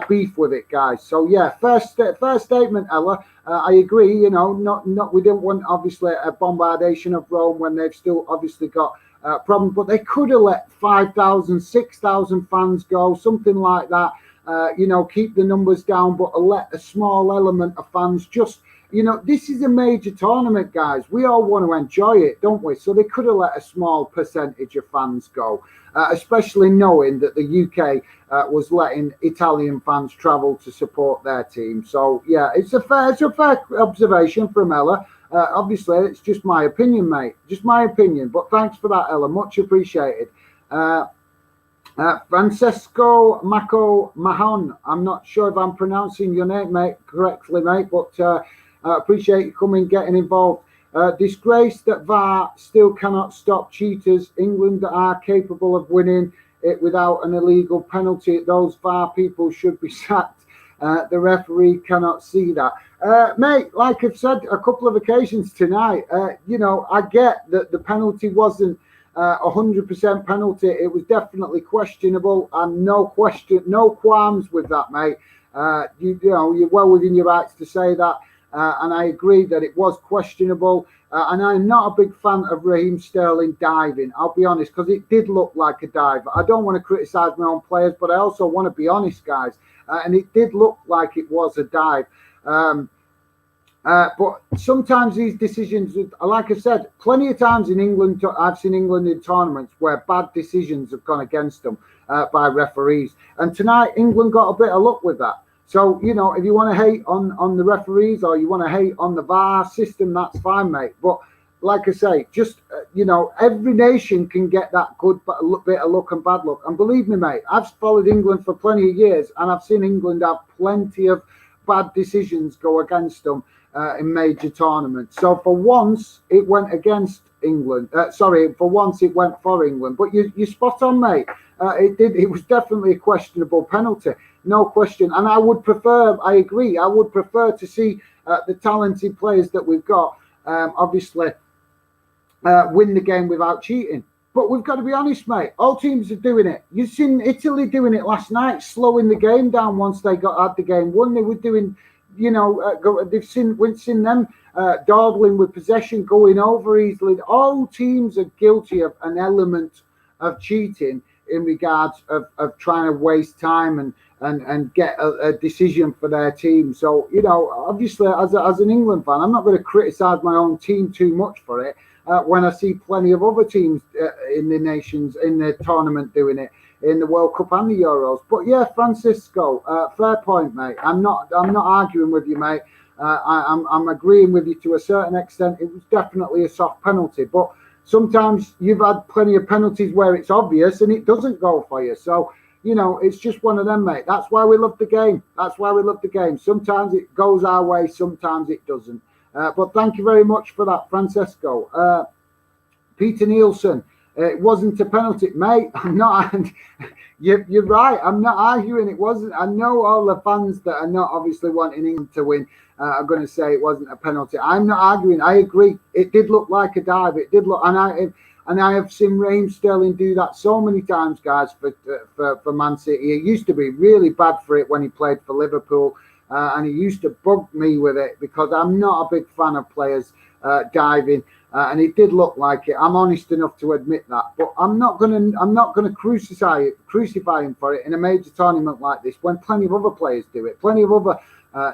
beef with it, guys. So yeah, first statement, Ella. I agree. We don't want obviously a bombardation of Rome when they've still obviously got problems, but they could have let 5,000, 6,000 fans go, something like that. Keep the numbers down, but let a small element of fans just This is a major tournament, guys. We all want to enjoy it, don't we? So they could have let a small percentage of fans go, especially knowing that the UK was letting Italian fans travel to support their team. So yeah, it's a fair observation from Ella. Obviously, it's just my opinion, mate. Just my opinion. But thanks for that, Ella. Much appreciated. Francesco Mako Mahon. I'm not sure if I'm pronouncing your name, mate, correctly, mate, but I appreciate you coming, getting involved. Disgrace that VAR still cannot stop cheaters. England are capable of winning it without an illegal penalty. Those VAR people should be sacked. The referee cannot see that. Mate, like I've said a couple of occasions tonight, I get that the penalty wasn't 100% penalty. It was definitely questionable, and no qualms with that, mate. You're well within your rights to say that, and I agree that it was questionable. And I'm not a big fan of Raheem Sterling diving, I'll be honest, because it did look like a dive. I don't want to criticise my own players, but I also want to be honest, guys. And it did look like it was a dive. But sometimes these decisions, like I said, plenty of times in England, I've seen England in tournaments where bad decisions have gone against them by referees. And tonight, England got a bit of luck with that. So, if you want to hate on the referees or you want to hate on the VAR system, that's fine, mate. But like I say, just, every nation can get that good bit of luck and bad luck. And believe me, mate, I've followed England for plenty of years, and I've seen England have plenty of bad decisions go against them in major tournaments. So for once, it went against England. For once, it went for England. But you're spot on, mate. It was definitely a questionable penalty. No question. And I agree, I would prefer to see the talented players that we've got, obviously, win the game without cheating. But we've got to be honest, mate. All teams are doing it. You've seen Italy doing it last night, slowing the game down once they had the game won. They were doing, they've seen them dawdling with possession, going over easily. All teams are guilty of an element of cheating in regards of trying to waste time and get a decision for their team. So, obviously, as an England fan, I'm not going to criticise my own team too much for it when I see plenty of other teams in the tournament doing it, in the World Cup and the Euros. But yeah, Francisco, fair point, mate. I'm not arguing with you, mate. I'm agreeing with you to a certain extent. It was definitely a soft penalty, but sometimes you've had plenty of penalties where it's obvious and it doesn't go for you. So, it's just one of them, mate. That's why we love the game. Sometimes it goes our way, sometimes it doesn't. But thank you very much for that, Francesco. Peter Nielsen, it wasn't a penalty, mate. I'm not. You're right. I'm not arguing it wasn't. I know all the fans that are not obviously wanting England to win are going to say it wasn't a penalty. I'm not arguing. I agree. It did look like a dive. It did look, and I have seen Raheem Sterling do that so many times, guys, for Man City. He used to be really bad for it when he played for Liverpool, and he used to bug me with it because I'm not a big fan of players diving. And it did look like it. I'm honest enough to admit that, but I'm not gonna crucify him for it in a major tournament like this when plenty of other players do it. Plenty of other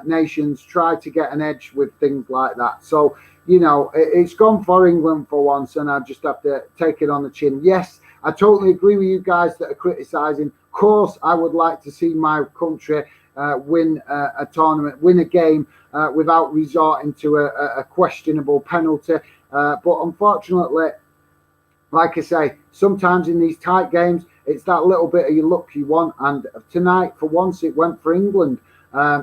nations try to get an edge with things like that. So it's gone for England for once, and I just have to take it on the chin. Yes, I totally agree with you guys that are criticising. Of course, I would like to see my country win a tournament, win a game without resorting to a questionable penalty. But unfortunately, like I say, sometimes in these tight games, it's that little bit of your luck you want. And tonight, for once, it went for England.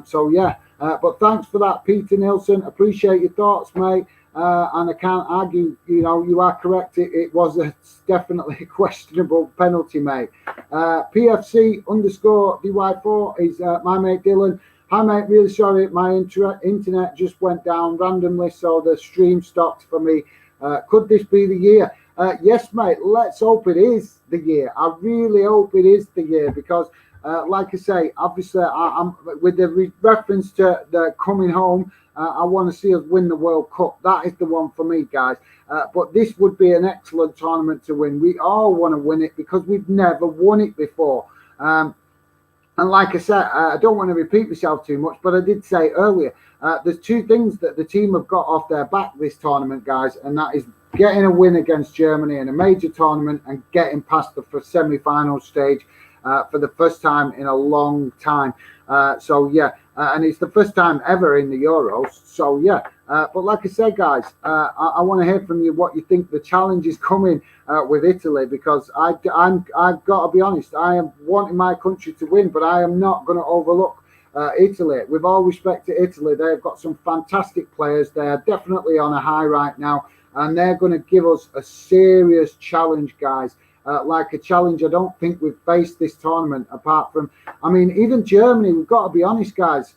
So, yeah. But thanks for that, Peter Nielsen. Appreciate your thoughts, mate. And I can't argue, you are correct. It was definitely a questionable penalty, mate. PFC _DY4 is my mate Dylan. Hi, mate. Really sorry. My internet just went down randomly, so the stream stopped for me. Could this be the year? Yes, mate. Let's hope it is the year. I really hope it is the year because, like I say, obviously, I'm with the reference to the coming home. I want to see us win the World Cup. That is the one for me, guys. But this would be an excellent tournament to win. We all want to win it because we've never won it before. And like I said, I don't want to repeat myself too much, but I did say earlier, there's two things that the team have got off their back this tournament, guys, and that is getting a win against Germany in a major tournament and getting past the semi-final stage for the first time in a long time. And it's the first time ever in the Euros. So yeah, but like I said, guys, I want to hear from you what you think the challenge is coming with Italy, because I've got to be honest, I am wanting my country to win, but I am not going to overlook Italy. With all respect to Italy, they've got some fantastic players. They are definitely on a high right now, and they're going to give us a serious challenge, guys. Like a challenge I don't think we've faced this tournament, apart from, I mean, even Germany, we've got to be honest, guys,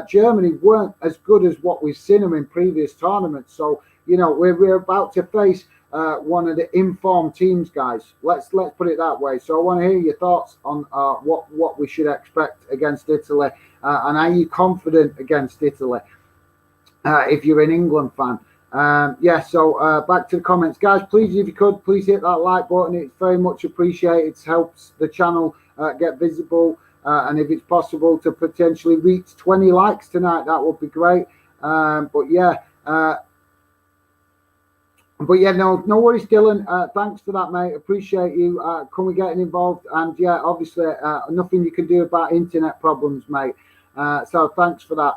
Germany weren't as good as what we've seen them in previous tournaments. So, you know, we're about to face one of the informed teams, guys. Let's put it that way. So I want to hear your thoughts on what we should expect against Italy, and are you confident against Italy if you're an England fan? So back to the comments, guys. Please, if you could, please hit that like button. It's very much appreciated. It helps the channel get visible, and if it's possible to potentially reach 20 likes tonight, that would be great. No worries, Dylan. Thanks for that, mate. Appreciate you coming getting involved. And yeah, obviously, nothing you can do about internet problems, mate. So thanks for that.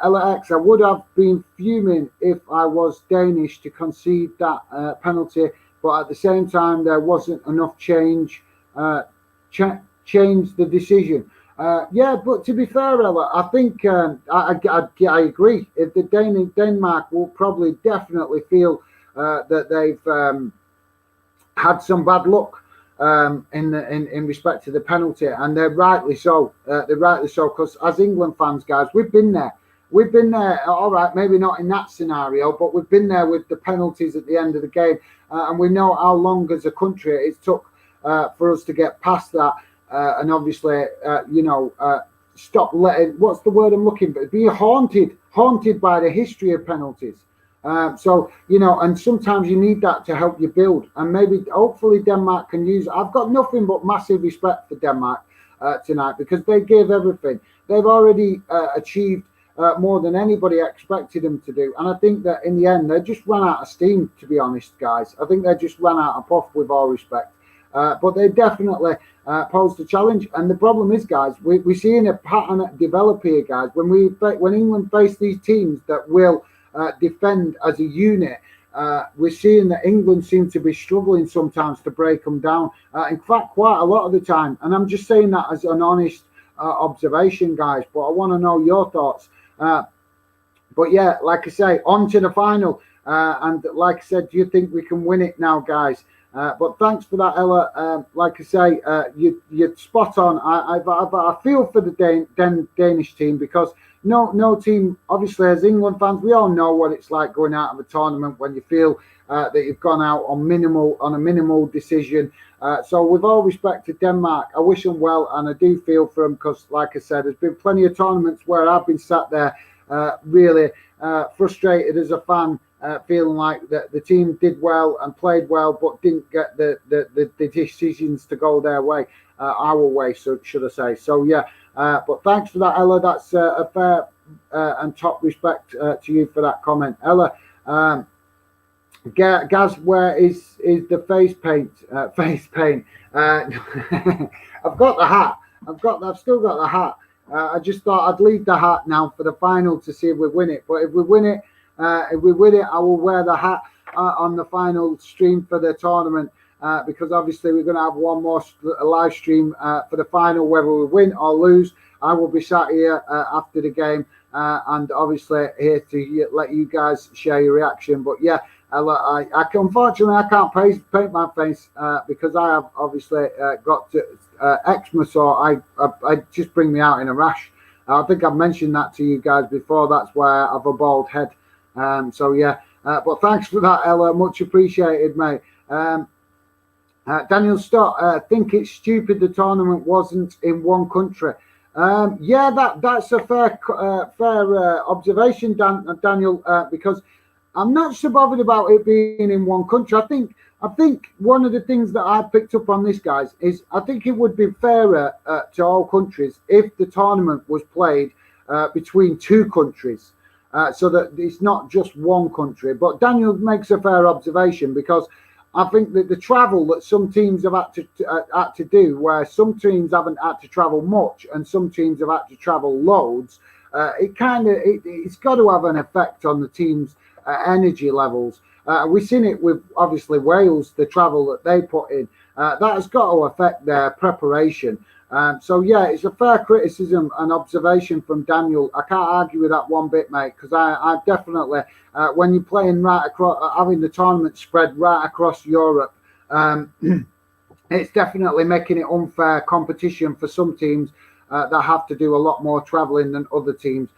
Ella X, I would have been fuming if I was Danish to concede that penalty, but at the same time, there wasn't enough change the decision. But to be fair, Ella, I think I agree. If the Denmark will probably definitely feel that they've had some bad luck in respect to the penalty, and they're rightly so. Because as England fans, guys, we've been there. We've been there, all right, maybe not in that scenario, but we've been there with the penalties at the end of the game. And we know how long as a country it took for us to get past that. And obviously, stop letting, what's the word I'm looking for? Be haunted by the history of penalties. And sometimes you need that to help you build. And maybe, hopefully, Denmark can use, I've got nothing but massive respect for Denmark tonight, because they gave everything. They've already achieved more than anybody expected them to do. And I think that in the end, they just ran out of steam, to be honest, guys. I think they just ran out of puff, with all respect. But they definitely posed a challenge. And the problem is, guys, we're seeing a pattern develop here, guys. When England face these teams that will defend as a unit, we're seeing that England seem to be struggling sometimes to break them down. In fact, quite a lot of the time. And I'm just saying that as an honest observation, guys. But I want to know your thoughts. But yeah, like I say, on to the final. And like I said, do you think we can win it now, guys? But thanks for that, Ella. Like I say, you're spot on. I feel for the Danish team, because no team, obviously, as England fans, we all know what it's like going out of a tournament when you feel that you've gone out on a minimal decision. So with all respect to Denmark, I wish them well, and I do feel for them, because, like I said, there's been plenty of tournaments where I've been sat there really frustrated as a fan, feeling like that the team did well and played well, but didn't get the decisions to go their way, our way, so should I say. So yeah, but thanks for that, Ella. That's a fair and top respect to you for that comment, Ella. Gaz, where is the face paint? Face paint. I've got the hat. I've still got the hat. I just thought I'd leave the hat now for the final to see if we win it. But if we win it, I will wear the hat on the final stream for the tournament, because obviously we're going to have one more live stream for the final, whether we win or lose. I will be sat here after the game, and obviously here to let you guys share your reaction. But yeah, unfortunately I can't paint my face because I have obviously got eczema, so I just bring me out in a rash. I think I've mentioned that to you guys before. That's why I have a bald head. So yeah, but thanks for that, Ella. Much appreciated, mate. Daniel Stott, I think it's stupid the tournament wasn't in one country. That's a fair observation, Daniel, because I'm not so bothered about it being in one country. I I think one of the things that I picked up on this, guys, is I think it would be fairer to all countries if the tournament was played between two countries, so that it's not just one country. But Daniel makes a fair observation, because I think that the travel that some teams have had to do, where some teams haven't had to travel much and some teams have had to travel loads, it's got to have an effect on the team's energy levels. We've seen it with, obviously, Wales, the travel that they put in. That has got to affect their preparation. So, yeah, it's a fair criticism and observation from Daniel. I can't argue with that one bit, mate, because I definitely, when you're playing right across, having the tournament spread right across Europe, it's definitely making it unfair competition for some teams that have to do a lot more travelling than other teams.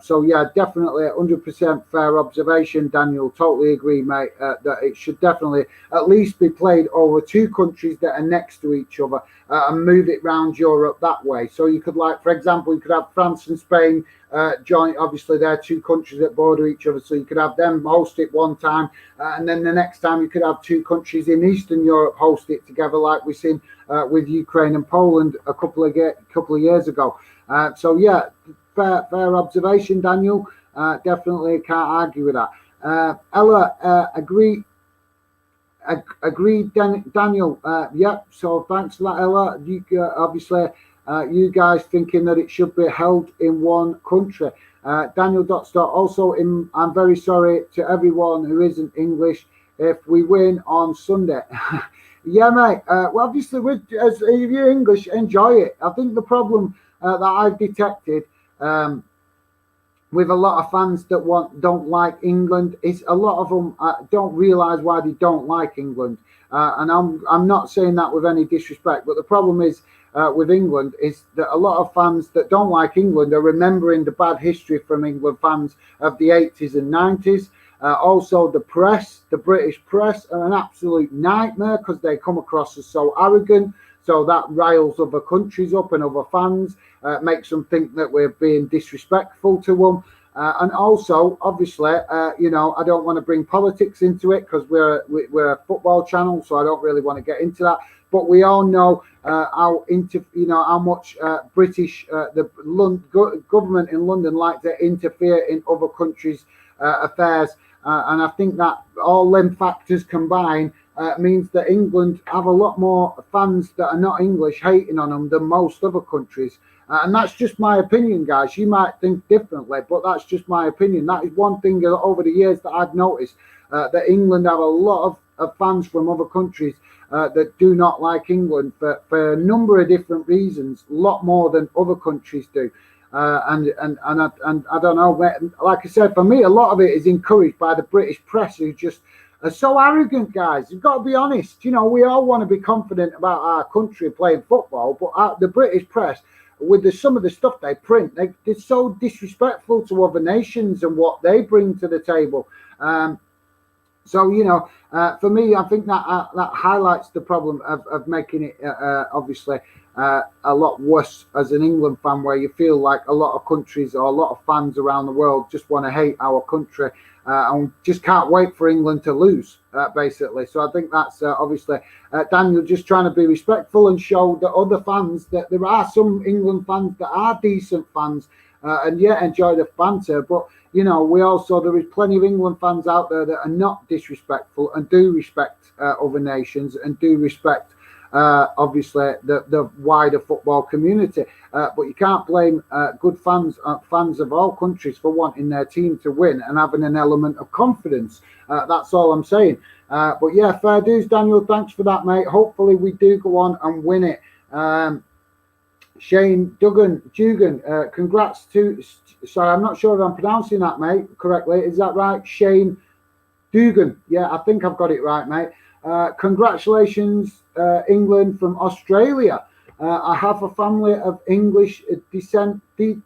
So, yeah, definitely 100% fair observation, Daniel. Totally agree, mate, that it should definitely at least be played over two countries that are next to each other, and move it round Europe that way. So you could, like, for example, you could have France and Spain joint. Obviously, they're two countries that border each other. So you could have them host it one time, and then the next time you could have two countries in Eastern Europe host it together, like we've seen with Ukraine and Poland a couple of years ago. So, yeah, fair observation, Daniel. Definitely can't argue with that. Ella, agreed, Daniel. Yep. So thanks for that, Ella. Obviously, you guys thinking that it should be held in one country. Daniel Dotstar also, I'm very sorry to everyone who isn't English if we win on Sunday. Yeah, mate. Well, obviously, if you're English, enjoy it. I think the problem that I've detected with a lot of fans that don't like England is a lot of them don't realise why they don't like England, and I'm not saying that with any disrespect, but the problem is with England is that a lot of fans that don't like England are remembering the bad history from England fans of the 80s and 90s. Also, the British press are an absolute nightmare, because they come across as so arrogant. So that riles other countries up and other fans, makes them think that we're being disrespectful to them. And also, obviously, I don't want to bring politics into it, because we're a football channel, so I don't really want to get into that. But we all know how much British government in London like to interfere in other countries' affairs, and I think that all them factors combined means that England have a lot more fans that are not English hating on them than most other countries. And that's just my opinion, guys. You might think differently, but that's just my opinion. That is one thing over the years that I've noticed, that England have a lot of fans from other countries that do not like England for a number of different reasons, a lot more than other countries do. And I don't know, like I said, for me, a lot of it is encouraged by the British press, who just are so arrogant, guys. You've got to be honest. We all want to be confident about our country playing football, but the British press, with some of the stuff they print, they're so disrespectful to other nations and what they bring to the table. So, for me, I think that highlights the problem of making it obviously a lot worse as an England fan, where you feel like a lot of countries or a lot of fans around the world just want to hate our country and just can't wait for England to lose, basically. So I think that's obviously Daniel just trying to be respectful and show the other fans that there are some England fans that are decent fans and yet enjoy the banter. But, there is plenty of England fans out there that are not disrespectful and do respect other nations and do respect obviously the wider football community, but you can't blame good fans of all countries for wanting their team to win and having an element of confidence. That's all I'm saying. But yeah, fair dues, Daniel. Thanks for that, mate. Hopefully we do go on and win it. Shane Dugan, congrats to. Sorry, I'm not sure if I'm pronouncing that, mate, correctly. Is that right, Shane Dugan? Yeah, I think I've got it right, mate. Congratulations, England from Australia. I have a family of English descent, and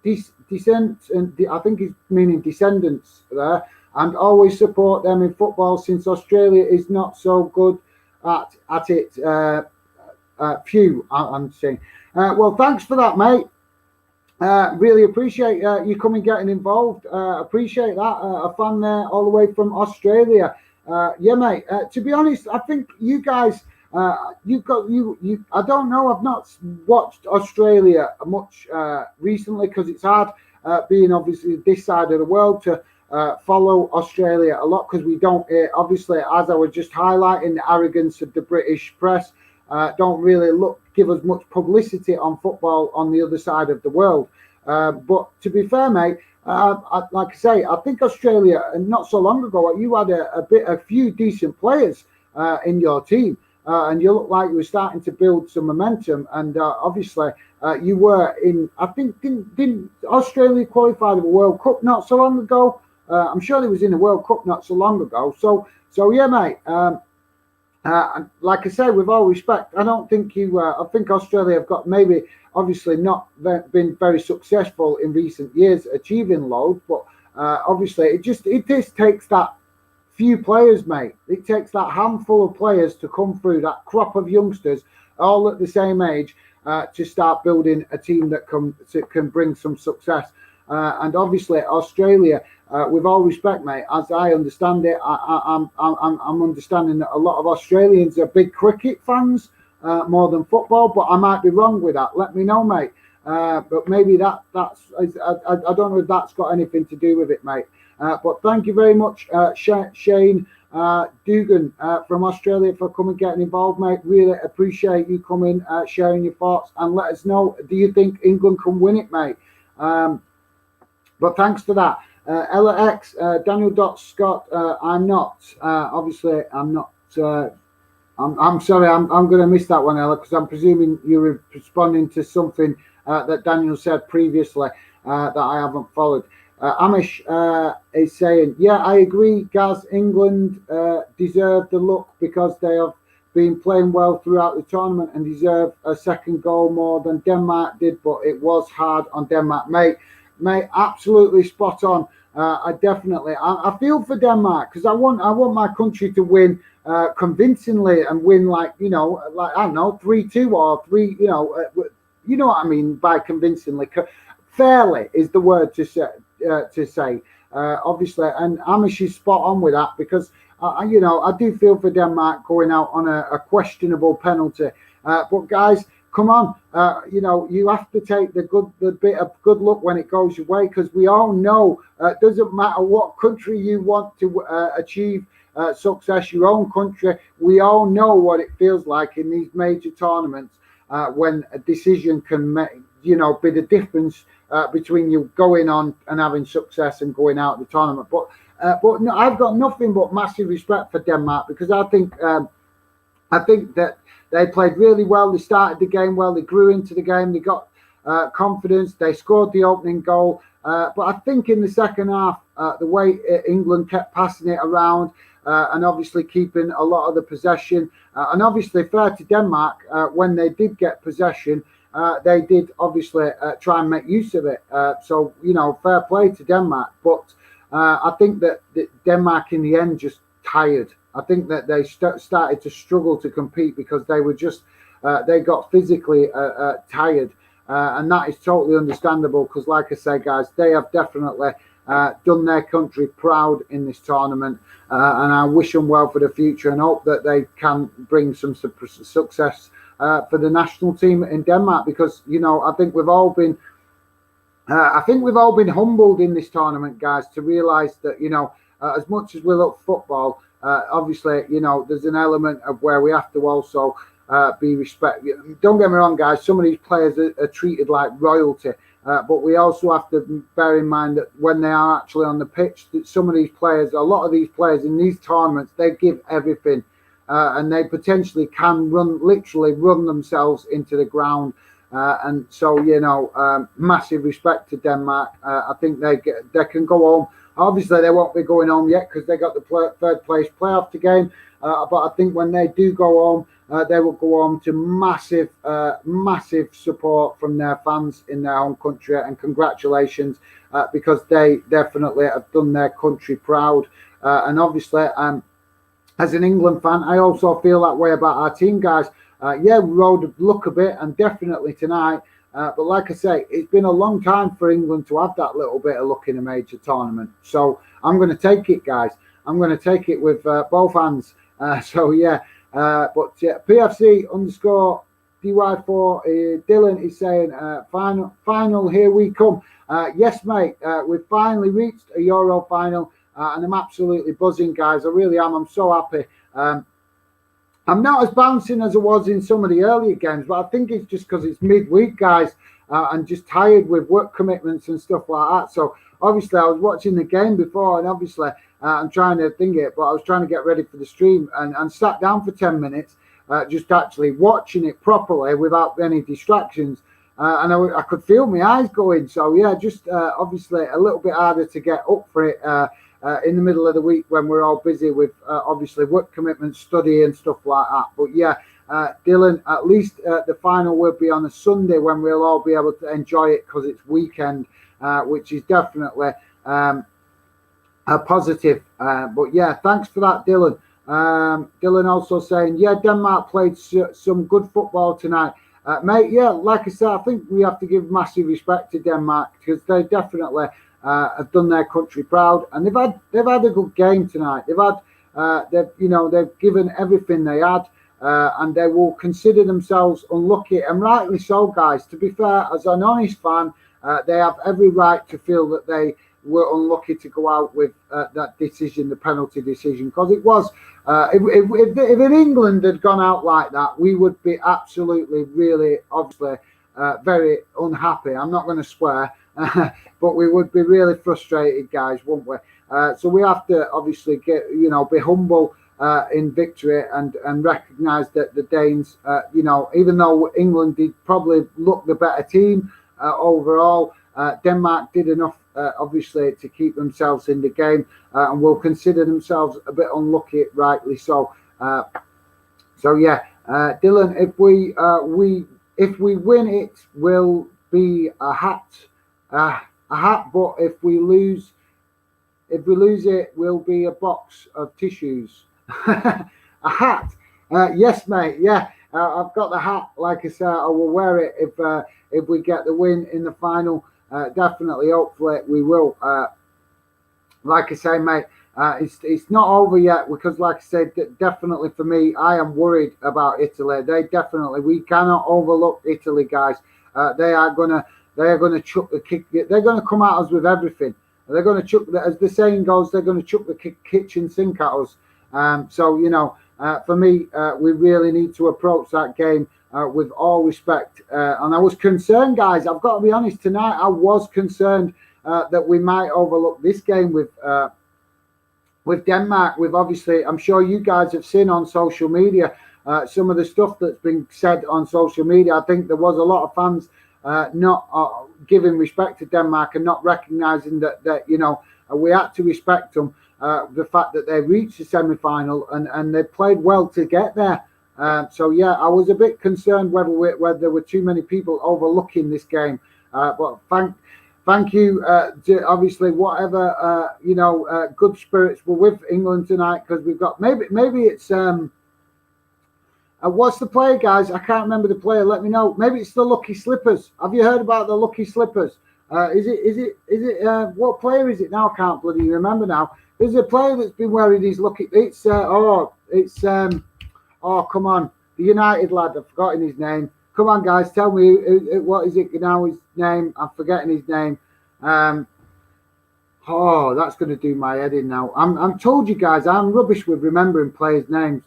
I think he's meaning descendants there, and always support them in football since Australia is not so good at it. I'm saying. Well, thanks for that, mate. Really appreciate you coming, getting involved. Appreciate that. A fan there all the way from Australia. Yeah, mate. To be honest, I think you guys, you've got you. I don't know. I've not watched Australia much recently because it's hard being obviously this side of the world to follow Australia a lot because we don't obviously, as I was just highlighting, the arrogance of the British press don't really give us much publicity on football on the other side of the world. But to be fair, mate. Like I say, I think Australia, and not so long ago, you had a few decent players in your team, and you look like you were starting to build some momentum. And obviously, you were in. I think didn't Australia qualify for the World Cup not so long ago? I'm sure they was in the World Cup not so long ago. So yeah, mate. Like I say, with all respect, I don't think you. I think Australia have got maybe obviously not been very successful in recent years achieving loads, but obviously it just takes that few players, mate. It takes that handful of players to come through that crop of youngsters, all at the same age, to start building a team that can bring some success. And obviously Australia, with all respect, mate, as I understand it, I'm understanding that a lot of Australians are big cricket fans more than football, but I might be wrong with that. Let me know, mate. But maybe that's I don't know if that's got anything to do with it, mate. But thank you very much, Shane Dugan from Australia, for coming getting involved, mate. Really appreciate you coming, sharing your thoughts, and let us know. Do you think England can win it, mate? But thanks for that. Ella X, Daniel Scott, I'm not. Obviously, I'm not. I'm sorry, I'm going to miss that one, Ella, because I'm presuming you're responding to something that Daniel said previously that I haven't followed. Amish is saying, yeah, I agree, Gaz. England deserve the look because they have been playing well throughout the tournament and deserve a second goal more than Denmark did, but it was hard on Denmark, mate, absolutely spot on. I definitely, I feel for Denmark because I want my country to win convincingly and win like I don't know 3-2 or 3, you know what I mean by convincingly. Fairly is the word to say. Obviously, and Amish is spot on with that because I do feel for Denmark going out on a questionable penalty. But guys, come on, you have to take the bit of good luck when it goes your way, because we all know it doesn't matter what country you want to achieve success, your own country. We all know what it feels like in these major tournaments when a decision can make, be the difference between you going on and having success and going out of the tournament. But no, I've got nothing but massive respect for Denmark because I think that they played really well. They started the game well. They grew into the game. They got confidence. They scored the opening goal. But I think in the second half, the way England kept passing it around and obviously keeping a lot of the possession, and obviously fair to Denmark, when they did get possession, they did obviously try and make use of it. So, fair play to Denmark. But I think that Denmark in the end just tired. I think that they started to struggle to compete because they were just, they got physically tired. And that is totally understandable because, like I say, guys, they have definitely done their country proud in this tournament. And I wish them well for the future and hope that they can bring some success for the national team in Denmark because, I think we've all been humbled in this tournament, guys, to realise that, as much as we love football, obviously, there's an element of where we have to also be respect. Don't get me wrong, guys. Some of these players are treated like royalty, but we also have to bear in mind that when they are actually on the pitch, that some of these players, a lot of these players in these tournaments, they give everything, and they potentially can literally run themselves into the ground. And so, massive respect to Denmark. I think they can go home. Obviously, they won't be going home yet because they got the third place playoff game. But I think when they do go home, they will go home to massive support from their fans in their own country. And congratulations, because they definitely have done their country proud. And obviously, as an England fan, I also feel that way about our team, guys. We rode luck a bit, and definitely tonight. But like I say, it's been a long time for England to have that little bit of luck in a major tournament. So I'm going to take it, guys. I'm going to take it with both hands. So yeah, but PFC underscore DY4 Dylan is saying final here we come. Yes mate, we've finally reached a Euro final, and I'm absolutely buzzing, guys. I really am. I'm so happy. I'm not as bouncing as I was in some of the earlier games, but I think it's just because it's midweek, guys, and just tired with work commitments and stuff like that. So obviously I was watching the game before, and obviously I'm trying to think it, but I was trying to get ready for the stream and sat down for 10 minutes, just actually watching it properly without any distractions. And I could feel my eyes going. So yeah, just obviously a little bit harder to get up for it in the middle of the week when we're all busy with obviously work commitments, study and stuff like that. But yeah, Dylan, at least the final will be on a Sunday when we'll all be able to enjoy it because it's weekend, which is definitely a positive. But yeah, thanks for that, Dylan. Dylan also saying, yeah, Denmark played some good football tonight. Mate, yeah, like I said, I think we have to give massive respect to Denmark because they definitely have done their country proud, and they've had a good game tonight. They've given everything they had, and they will consider themselves unlucky, and rightly so, guys. To be fair, as an honest fan, they have every right to feel that they were unlucky to go out with that decision, the penalty decision, because it was. If in England had gone out like that, we would be absolutely, really, obviously, very unhappy. I'm not going to swear, but we would be really frustrated, guys, wouldn't we? So we have to obviously be humble in victory and recognise that the Danes, even though England did probably look the better team overall, Denmark did enough, obviously, to keep themselves in the game and will consider themselves a bit unlucky, rightly so. So yeah, Dylan, if we win, it will be a hat. But if we lose it, will be a box of tissues. A hat. Yes, mate. Yeah, I've got the hat. Like I said, I will wear it if we get the win in the final. Definitely, hopefully, we will. Like I say, mate, it's not over yet because, like I said, definitely for me, I am worried about Italy. We cannot overlook Italy, guys. They are gonna chuck the kick. They're gonna come at us with everything. They're gonna chuck, as the saying goes, they're gonna chuck the kitchen sink at us. So for me, we really need to approach that game with all respect. And I was concerned, guys. I've got to be honest. Tonight, I was concerned that we might overlook this game with Denmark. With obviously, I'm sure you guys have seen on social media some of the stuff that's been said on social media. I think there was a lot of fans not giving respect to Denmark and not recognising that we had to respect them. The fact that they reached the semi-final and they played well to get there. So yeah, I was a bit concerned whether there were too many people overlooking this game. But thank you. Obviously, whatever good spirits were with England tonight because we've got maybe it's what's the player, guys? I can't remember the player. Let me know. Maybe it's the Lucky Slippers. Have you heard about the Lucky Slippers? Is it what player is it now? I can't bloody remember now. There's a player that's been wearing these lucky. Come on, the United lad. I've forgotten his name. Come on, guys, tell me what is it now? His name? I'm forgetting his name. That's going to do my head in now. I'm told you guys, I'm rubbish with remembering players' names.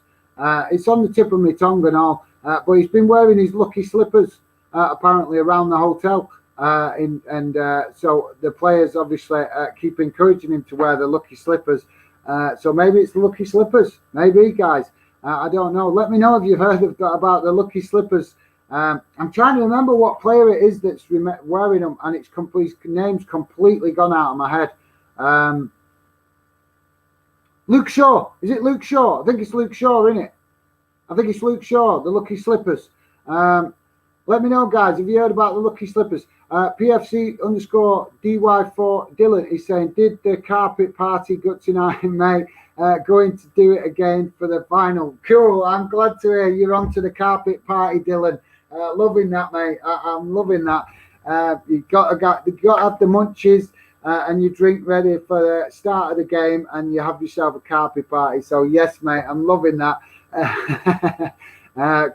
It's on the tip of my tongue and all. But he's been wearing his lucky slippers apparently around the hotel. So the players obviously keep encouraging him to wear the lucky slippers. So maybe it's the lucky slippers. Maybe, guys. I don't know. Let me know if you've heard about the lucky slippers. I'm trying to remember what player it is that's wearing them, and his name's completely gone out of my head. Luke Shaw. Is it Luke Shaw? I think it's Luke Shaw, isn't it? I think it's Luke Shaw, the lucky slippers. Let me know, guys, if you heard about the lucky slippers. PFC underscore DY4 Dylan is saying, did the carpet party go tonight, mate? Going to do it again for the final. Cool. I'm glad to hear you're on to the carpet party, Dylan. Loving that, mate. I'm loving that. You got to have the munchies. and you drink ready for the start of the game, and you have yourself a carpet party. So yes, mate, I'm loving that.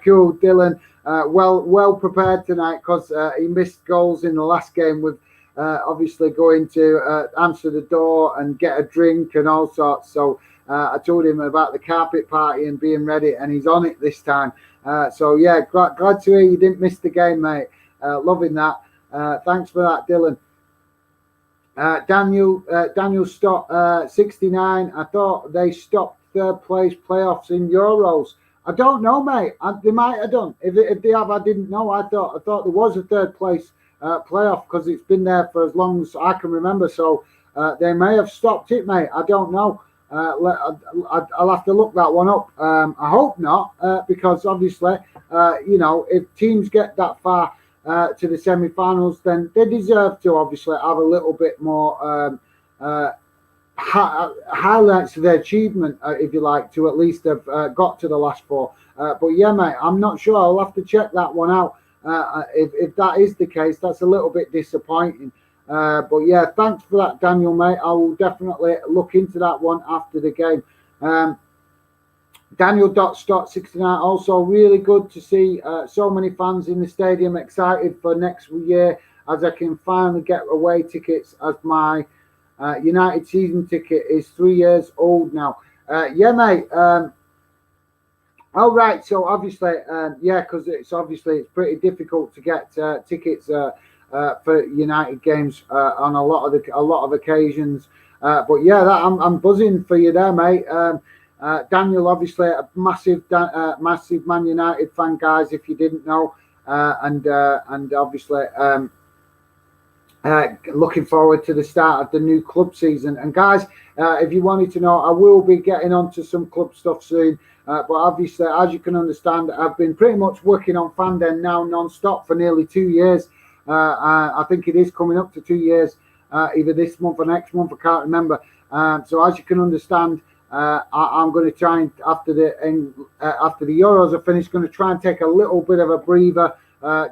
Cool, Dylan. Well prepared tonight, because he missed goals in the last game with obviously going to answer the door and get a drink and all sorts. So I told him about the carpet party and being ready, and he's on it this time. So yeah, glad to hear you didn't miss the game, mate. Loving that. Thanks for that, Dylan. Daniel Stott, 69. I thought they stopped third place playoffs in Euros. I don't know, mate. They might have done. If they have, I didn't know. I thought there was a third place playoff, because it's been there for as long as I can remember. So they may have stopped it, mate. I don't know. I'll have to look that one up. I hope not, because obviously, if teams get that far to the semi-finals, then they deserve to obviously have a little bit more highlights of their achievement, if you like, to at least have got to the last four. But yeah, mate, I'm not sure. I'll have to check that one out. If that is the case, that's a little bit disappointing. But yeah, thanks for that, Daniel, mate. I will definitely look into that one after the game. Daniel Stott 69. Also, really good to see so many fans in the stadium, excited for next year, as I can finally get away tickets, as my United season ticket is 3 years old now. Yeah, mate. All right. So obviously, yeah, because it's pretty difficult to get tickets for United games on a lot of occasions. But yeah, I'm buzzing for you there, mate. Daniel, obviously a massive Man United fan, guys, if you didn't know, and obviously looking forward to the start of the new club season. And guys, if you wanted to know, I will be getting onto some club stuff soon. But obviously, as you can understand, I've been pretty much working on Fanden now non-stop for nearly 2 years. I think it is coming up to 2 years, either this month or next month. I can't remember. So as you can understand, I'm going to try and after the Euros are finished, going to try and take a little bit of a breather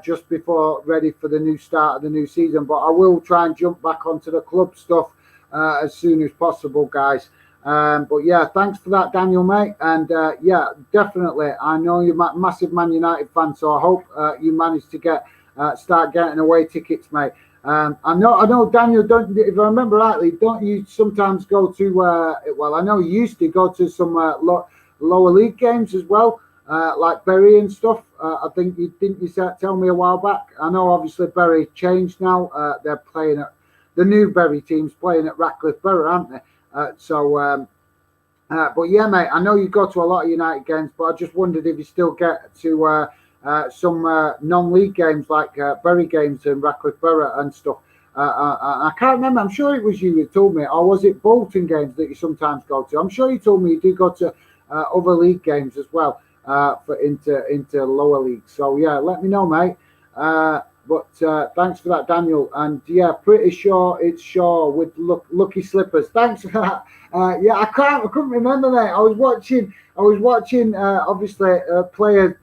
just before ready for the new start of the new season. But I will try and jump back onto the club stuff as soon as possible, guys. But yeah, thanks for that, Daniel, mate. And yeah, definitely, I know you're a massive Man United fan, so I hope you manage to start getting away tickets, mate. I know, Daniel. If I remember rightly, don't you sometimes go to? Well, I know you used to go to some lower league games as well, like Bury and stuff. I think you tell me a while back. I know, obviously, Bury changed now. They're playing at the new Bury team's playing at Ratcliffe Borough, aren't they? But yeah, mate. I know you go to a lot of United games, but I just wondered if you still get to some non-league games like Bury games and Ratcliffe Borough and stuff. I can't remember. I'm sure it was you who told me, or was it Bolton games that you sometimes go to? I'm sure you told me you do go to other league games as well for into lower leagues. So yeah, let me know, mate. But thanks for that, Daniel. And yeah, pretty sure it's Shaw with lucky slippers. Thanks for that. Yeah, I couldn't remember, mate. I was watching obviously player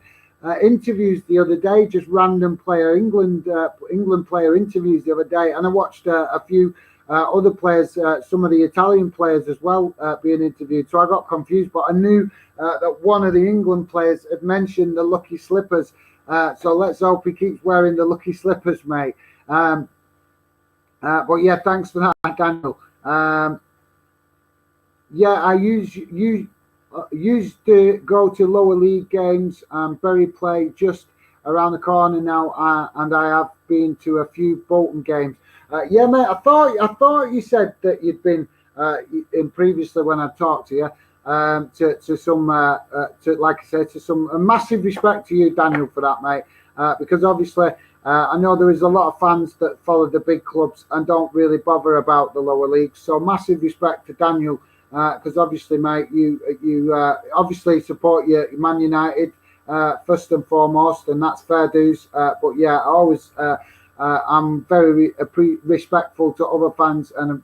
interviews the other day, just random England player interviews the other day, and I watched a few other players, some of the Italian players as well, being interviewed. So I got confused, but I knew that one of the England players had mentioned the lucky slippers. So let's hope he keeps wearing the lucky slippers, mate. But yeah, thanks for that, Daniel. Yeah, I used to go to lower league games. Bury play just around the corner now, and I have been to a few Bolton games. Yeah, mate. I thought you said that you'd been in previously when I talked to you. To some, like I said, to some massive respect to you, Daniel, for that, mate. Because obviously, I know there is a lot of fans that follow the big clubs and don't really bother about the lower leagues. So massive respect to Daniel. Because obviously, mate, you obviously support your Man United first and foremost, and that's fair dues. But yeah, I always I'm very respectful to other fans, and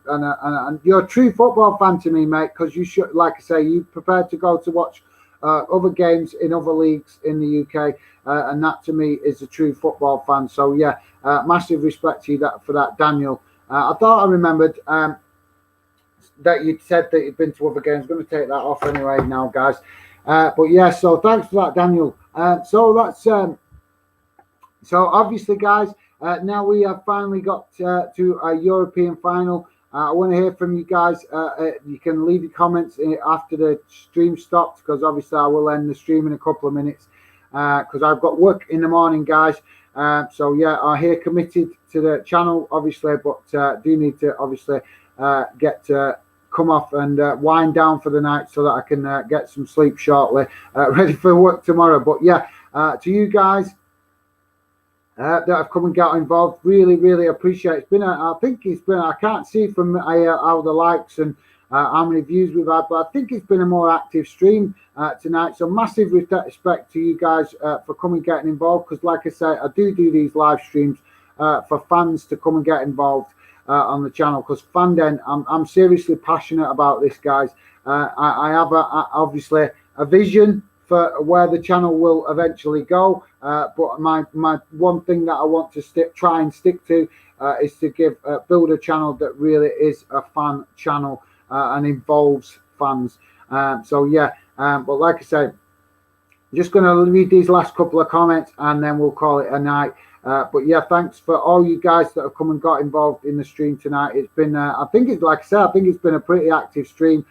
you're a true football fan to me, mate. Because you should, like I say, you prepared to go to watch other games in other leagues in the UK, and that to me is a true football fan. So yeah, massive respect to you for that, Daniel. I thought I remembered that you'd said that you'd been to other games. I'm going to take that off anyway now, guys. But yeah, so thanks for that, Daniel. So that's so obviously, guys. Now we have finally got to a European final. I want to hear from you guys. You can leave your comments after the stream stops, because obviously I will end the stream in a couple of minutes because I've got work in the morning, guys. So yeah, I'm here committed to the channel, obviously, but do need to obviously get come off and wind down for the night so that I can get some sleep shortly, ready for work tomorrow. But yeah, to you guys that have come and got involved, really appreciate it. It's been I think it's been, I can't see from how the likes and how many views we've had, but I think it's been a more active stream tonight. So massive respect to you guys for coming and getting involved, because like I say, I do these live streams for fans to come and get involved on the channel, because Fanden, I'm seriously passionate about this, guys. I have obviously a vision for where the channel will eventually go, but my one thing that I want to try and stick to is to build a channel that really is a fan channel and involves fans. So yeah, but like I said, just going to read these last couple of comments and then we'll call it a night. But yeah, thanks for all you guys that have come and got involved in the stream tonight. It's been, I think it's, like I said, I think it's been a pretty active stream.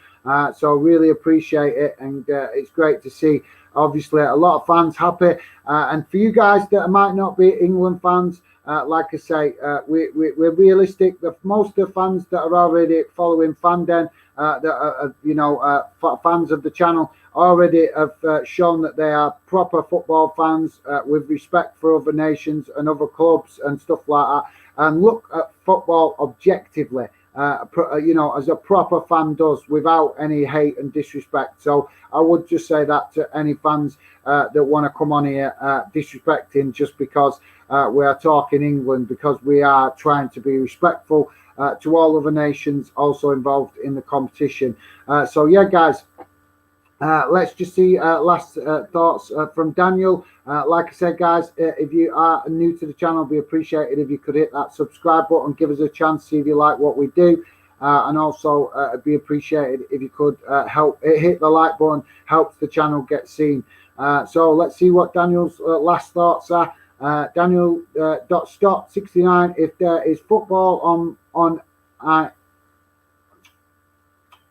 So really appreciate it, and it's great to see obviously a lot of fans happy. And for you guys that might not be England fans, like I say, we're realistic. Most of the fans that are already following Fanden, that are fans of the channel, already have shown that they are proper football fans with respect for other nations and other clubs and stuff like that, and look at football objectively, as a proper fan does, without any hate and disrespect. So I would just say that to any fans that want to come on here disrespecting just because we are talking England, because we are trying to be respectful to all other nations also involved in the competition. So yeah, guys, let's just see last thoughts from Daniel. Like I said, guys, if you are new to the channel, it'd be appreciated if you could hit that subscribe button, give us a chance, see if you like what we do, and also it'd be appreciated if you could help hit the like button. Helps the channel get seen. So let's see what Daniel's last thoughts are. Daniel Stott 69. If there is football on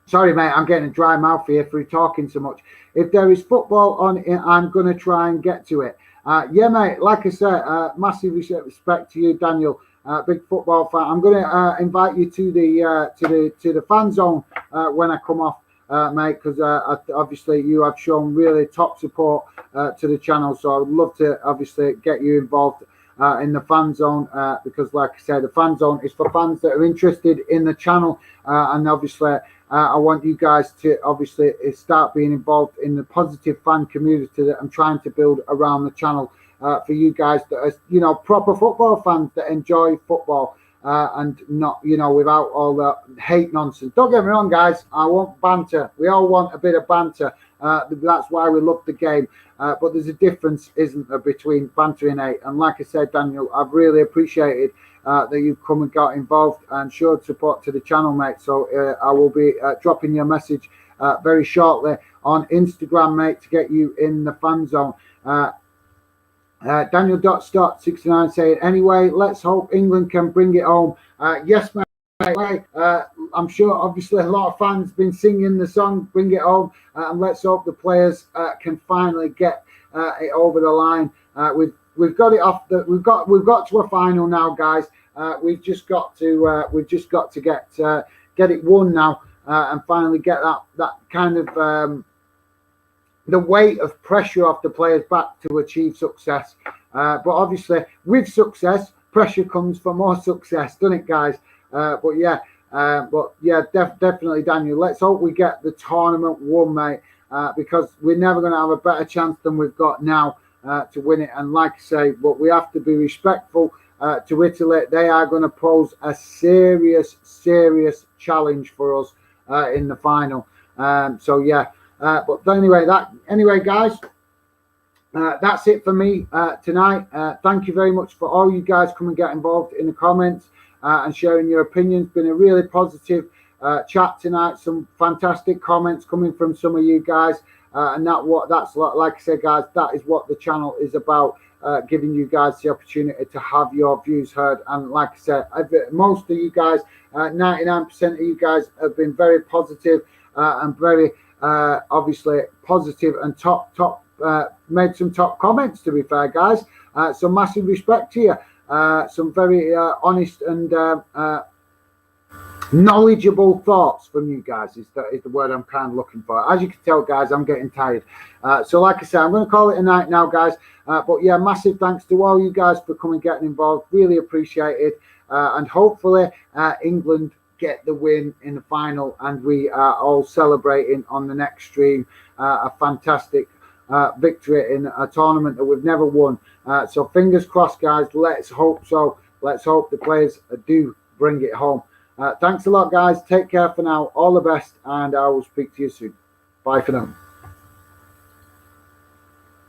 sorry, mate, I'm getting a dry mouth here through talking so much. If there is football on, I'm going to try and get to it. Yeah, mate, like I said, massive respect to you, Daniel. Big football fan. I'm going to invite you to the fan zone when I come off, mate, because obviously you have shown really top support to the channel. So I would love to obviously get you involved in the fan zone, because like I said, the fan zone is for fans that are interested in the channel, and obviously I want you guys to obviously start being involved in the positive fan community that I'm trying to build around the channel, for you guys that are, proper football fans that enjoy football, and not, without all the hate nonsense. Don't get me wrong, guys, I want banter. We all want a bit of banter. That's why we love the game. But there's a difference, isn't there, between banter and hate? And like I said, Daniel, I've really appreciated that you've come and got involved and showed support to the channel, mate. So I will be dropping you a message very shortly on Instagram, mate, to get you in the fan zone. Daniel.Stott 69 saying, anyway, let's hope England can bring it home. Yes, mate. I'm sure obviously a lot of fans been singing the song "Bring It Home," and let's hope the players can finally get it over the line. We've got it off. We've got to a final now, guys. We've just got to get it won now, and finally get that kind of the weight of pressure off the players back to achieve success. But obviously, with success, pressure comes for more success, doesn't it, guys? But yeah, definitely, Daniel. Let's hope we get the tournament won, mate, because we're never going to have a better chance than we've got now to win it. And like I say, but we have to be respectful to Italy. They are going to pose a serious challenge for us in the final. So yeah, but anyway, guys. That's it for me tonight. Thank you very much for all you guys come and get involved in the comments. and sharing your opinions. Been a really positive chat tonight. Some fantastic comments coming from some of you guys, and that's like I said, guys, that is what the channel is about. Giving you guys the opportunity to have your views heard. And like I said, most of you guys, 99% of you guys have been very positive and very obviously positive and top made some top comments, to be fair, guys. So massive respect to you. Some very honest and knowledgeable thoughts from you guys is the word I'm kind of looking for. As you can tell, guys, I'm getting tired. So like I said, I'm going to call it a night now, guys. But yeah, massive thanks to all you guys for coming, getting involved. Really appreciated. And hopefully England get the win in the final, and we are all celebrating on the next stream a fantastic victory in a tournament that we've never won. So fingers crossed, guys. Let's hope so. Let's hope the players do bring it home. Thanks a lot, guys. Take care for now. All the best, and I will speak to you soon. Bye for now.